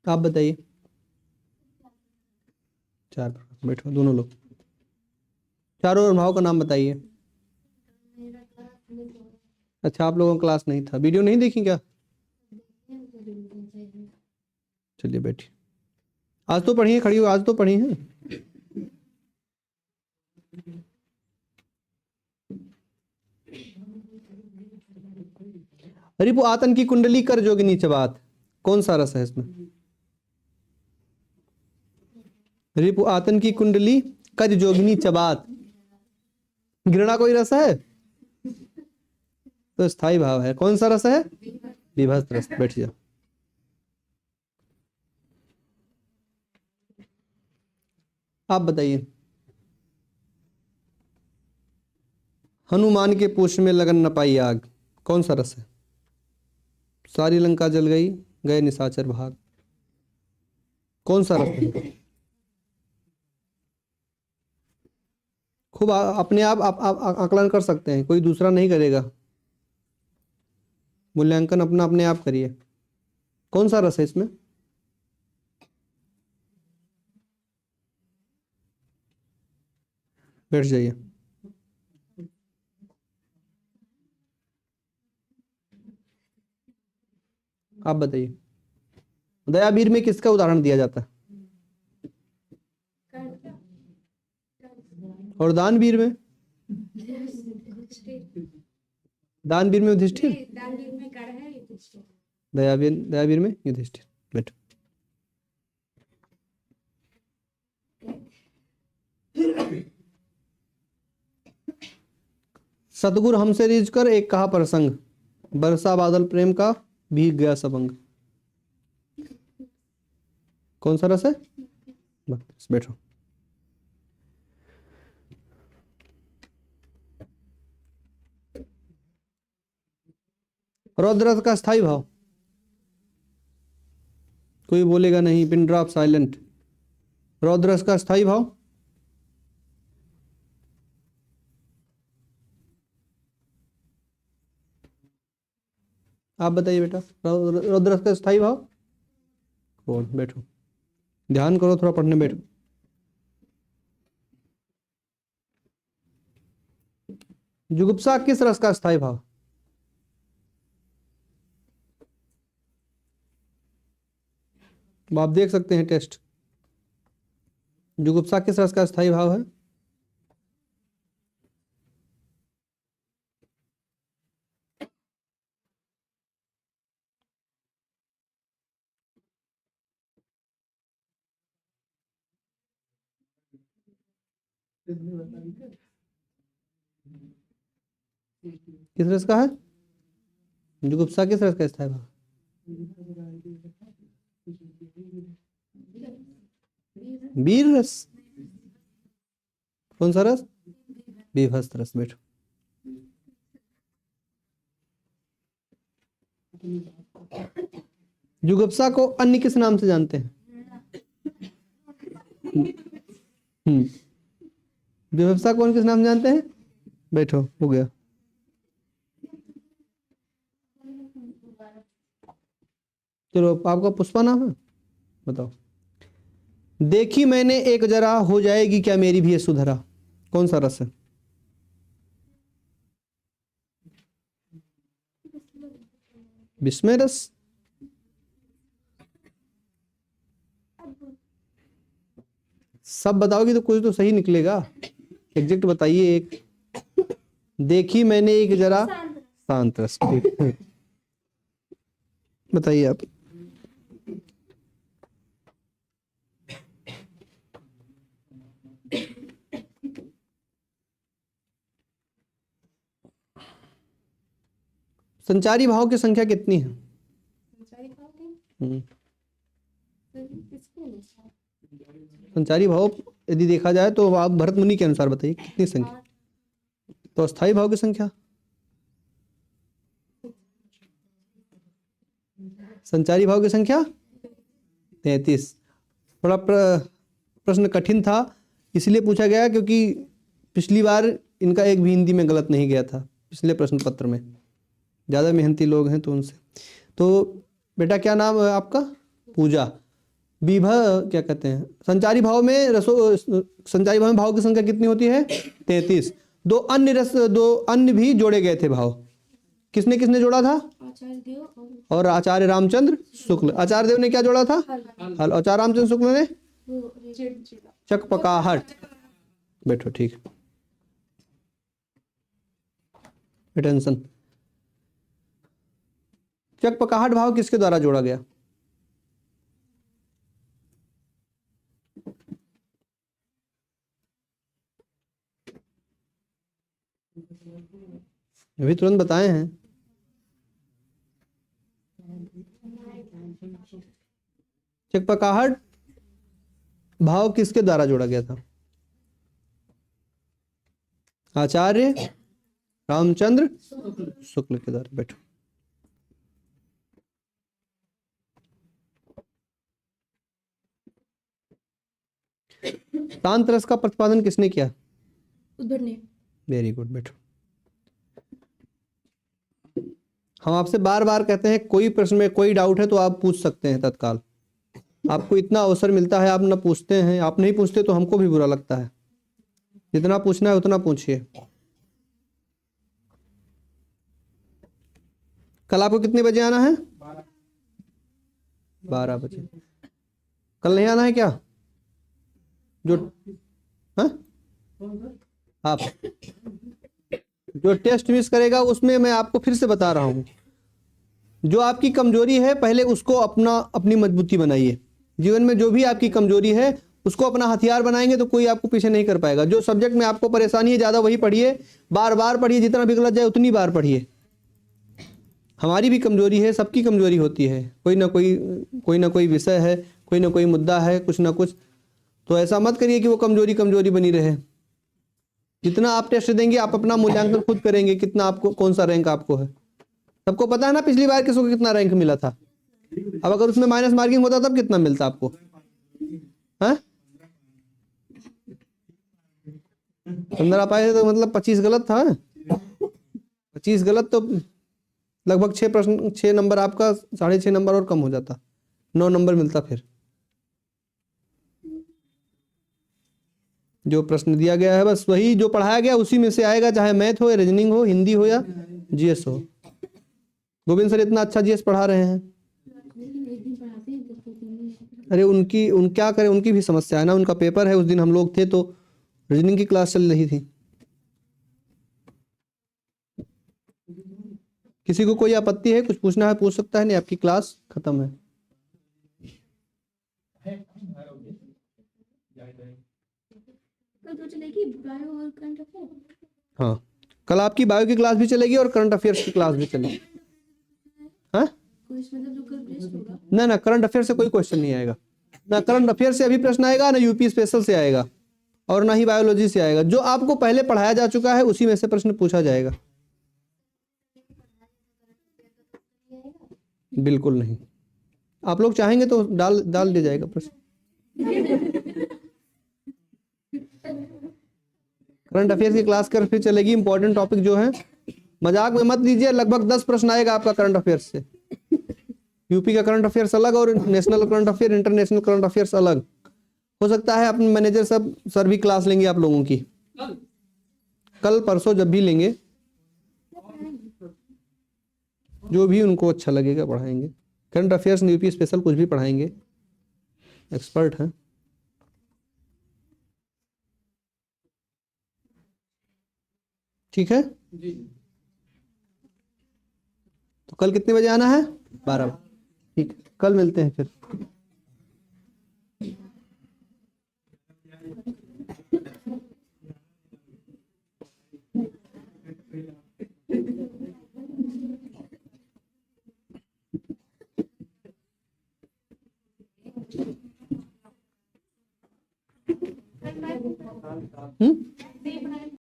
S1: आप बताइए। 4 प्रकार। बैठो दोनों लोग। चारों अनुभव का नाम बताइए।
S3: मेरा क्लास में तो
S1: अच्छा, आप लोगों का क्लास नहीं था, वीडियो नहीं देखी क्या?
S3: मुझे बिल्कुल चाहिए।
S1: चलिए बैठिए। आज तो पढ़ी है, खड़ी हो, आज तो पढ़ी है। रिपु आतन की कुंडली कर जोगिनी चबात, कौन सा रस है इसमें? रिपु आतन की कुंडली कर जोगिनी चबात, घृणा कोई रस है? तो स्थायी भाव है। कौन सा रस है? विभत्स रस। बैठ जाओ। आप बताइए। हनुमान के पूछ में लगन न पाई आग, कौन सा रस है? सारी लंका जल गई, गए निशाचर भाग। कौन सा रस है? खूब अपने आप आकलन कर सकते हैं, कोई दूसरा नहीं करेगा। मूल्यांकन अपना अपने आप करिए। कौन सा रस है इसमें? बैठ जाइए। आप बताइए, दयावीर में किसका उदाहरण दिया जाता है? और दानवीर में? दानवीर में युधिष्ठिर, दयावीर में युधिष्ठिर। बैठो। सतगुर हमसे रिझ कर एक कहा प्रसंग, बरसा बादल प्रेम का भीग गया सबंग। कौन सा रस है? बस बैठो। रौद्र रस का स्थायी भाव। कोई बोलेगा नहीं, पिन ड्रॉप साइलेंट। रौद्र रस का स्थायी भाव। आप बताइए बेटा, रौद्र रस का स्थायी भाव कौन? बैठो, ध्यान करो, थोड़ा पढ़ने बैठो। जुगुप्सा किस रस का स्थायी भाव? आप देख सकते हैं टेस्ट। जुगुप्सा किस रस का स्थायी भाव है? किस रस का है? जुगुप्सा किस रस का स्थायी भाव? वीर रस। कौन सा रस? विभस्त रस। बैठो। जुगुप्सा को अन्य किस नाम से जानते हैं? विभत्सा कौन किस नाम से जानते हैं? बैठो, हो गया। चलो, आपका पुष्पा नाम है, बताओ। देखी मैंने एक जरा, हो जाएगी क्या मेरी भी ये सुधरा। कौन सा रस है? विस्मय रस। सब बताओगी तो कुछ तो सही निकलेगा। एग्जैक्ट बताइए एक। देखी मैंने एक जरा, शांत रस। बताइए आप। संचारी भाव की संख्या कितनी है? संचारी भाव यदि देखा जाए तो आप भरत मुनि के अनुसार बताइए कितनी संख्या? तो अस्थाई भाव की संख्या? संचारी भाव की संख्या 33। थोड़ा प्रश्न कठिन था, इसलिए पूछा गया क्योंकि पिछली बार इनका एक भी हिंदी में गलत नहीं गया था पिछले प्रश्न पत्र में। ज़्यादा मेहनती लोग हैं तो उनसे। तो बेटा क्या नाम है आपका? पूजा। विभव क्या कहते हैं? संचारी भाव में संचारी भाव में भाव की संख्या कितनी होती है? 33। दो अन्य भी जोड़े गए थे भाव। किसने किसने जोड़ा था?
S3: आचार्य देव
S1: और आचार्य रामचंद्र शुक्ल। आचार्य देव ने क्या जोड़ा था? हल। आचार्य रामचंद्र शुक्ल ने चकपकाहट। बैठो, ठीक है। अटेंशन। चकपकाहट भाव किसके द्वारा जोड़ा गया? अभी तुरंत बताए हैं। चकपकाहट भाव किसके द्वारा जोड़ा गया था? आचार्य रामचंद्र शुक्ल के द्वारा। बैठो। शांत रस का प्रतिपादन किसने किया?
S3: उद्धव ने।
S1: वेरी गुड, बैठो। हम आपसे बार बार कहते हैं कोई प्रश्न में कोई डाउट है तो आप पूछ सकते हैं तत्काल। आपको इतना अवसर मिलता है, आप ना पूछते हैं, आप नहीं पूछते तो हमको भी बुरा लगता है। जितना पूछना है उतना पूछिए। कल आपको कितने बजे आना है? 12 बजे। कल नहीं आना है क्या? जो हाँ आप जो टेस्ट मिस करेगा उसमें मैं आपको फिर से बता रहा हूं, जो आपकी कमजोरी है पहले उसको अपनी मजबूती बनाइए। जीवन में जो भी आपकी कमजोरी है उसको अपना हथियार बनाएंगे तो कोई आपको पीछे नहीं कर पाएगा। जो सब्जेक्ट में आपको परेशानी है ज्यादा वही पढ़िए, बार बार पढ़िए, जितना भी गलत जाए उतनी बार पढ़िए। हमारी भी कमजोरी है, सबकी कमजोरी होती है, कोई ना कोई विषय है, कोई ना कोई मुद्दा है, कुछ ना कुछ। तो ऐसा मत करिए कि वो कमजोरी कमजोरी बनी रहे। जितना आप टेस्ट देंगे आप अपना मूल्यांकन खुद करेंगे, कितना आपको कौन सा रैंक आपको है। सबको पता है ना पिछली बार किसको कितना रैंक मिला था। अब अगर उसमें माइनस मार्किंग होता तब कितना मिलता आपको? हाँ 15 पाए थे तो मतलब 25 गलत था। 25 गलत तो लगभग 6 नंबर आपका 6.5 नंबर और कम हो जाता, 9 नंबर मिलता। फिर जो प्रश्न दिया गया है बस वही जो पढ़ाया गया उसी में से आएगा, चाहे मैथ हो या रीजनिंग हो, हिंदी हो या जीएस हो। गोविंद सर इतना अच्छा जीएस पढ़ा रहे हैं।
S3: एक दिन पढ़ाते हैं तो 2 दिन।
S1: अरे उन क्या करें, उनकी भी समस्या है ना। उनका पेपर है, उस दिन हम लोग थे तो रीजनिंग की क्लास चल रही थी। किसी को कोई आपत्ति है, कुछ पूछना है पूछ सकता है, नहीं आपकी क्लास खत्म है।
S3: कल तो चलेगी बायो और करंट अफेयर।
S1: हाँ कल आपकी बायो की क्लास भी चलेगी और करंट अफेयर्स की क्लास भी चलेगी। हाँ
S3: कुछ मतलब जो कल टेस्ट होगा।
S1: ना करंट अफेयर से कोई क्वेश्चन नहीं आएगा। ना करंट अफेयर से अभी प्रश्न आएगा, ना यूपी स्पेशल से आएगा, और ना ही बायोलॉजी से आएगा। जो आपको पहले पढ़ाया जा चुका है उसी में से प्रश्न पूछा जाएगा। बिल्कुल नहीं। आप लोग चाहेंगे तो डाल दिया जाएगा प्रश्न। करंट अफेयर्स की क्लास कर फिर चलेगी। इंपॉर्टेंट टॉपिक जो है मजाक में मत लीजिए, लगभग 10 प्रश्न आएगा आपका करंट अफेयर्स से। यूपी का करंट अफेयर्स अलग और national current affair, international current affairs अलग। हो सकता है अपने मैनेजर सर भी क्लास लेंगे आप लोगों की, कल परसों जब भी लेंगे, जो भी उनको अच्छा लगेगा पढ़ाएंगे। करंट अफेयर्स यूपी स्पेशल कुछ भी पढ़ाएंगे, एक्सपर्ट हैं। ठीक है
S2: जी।
S1: तो कल कितने बजे आना है? 12 बजे। ठीक है, कल मिलते हैं फिर।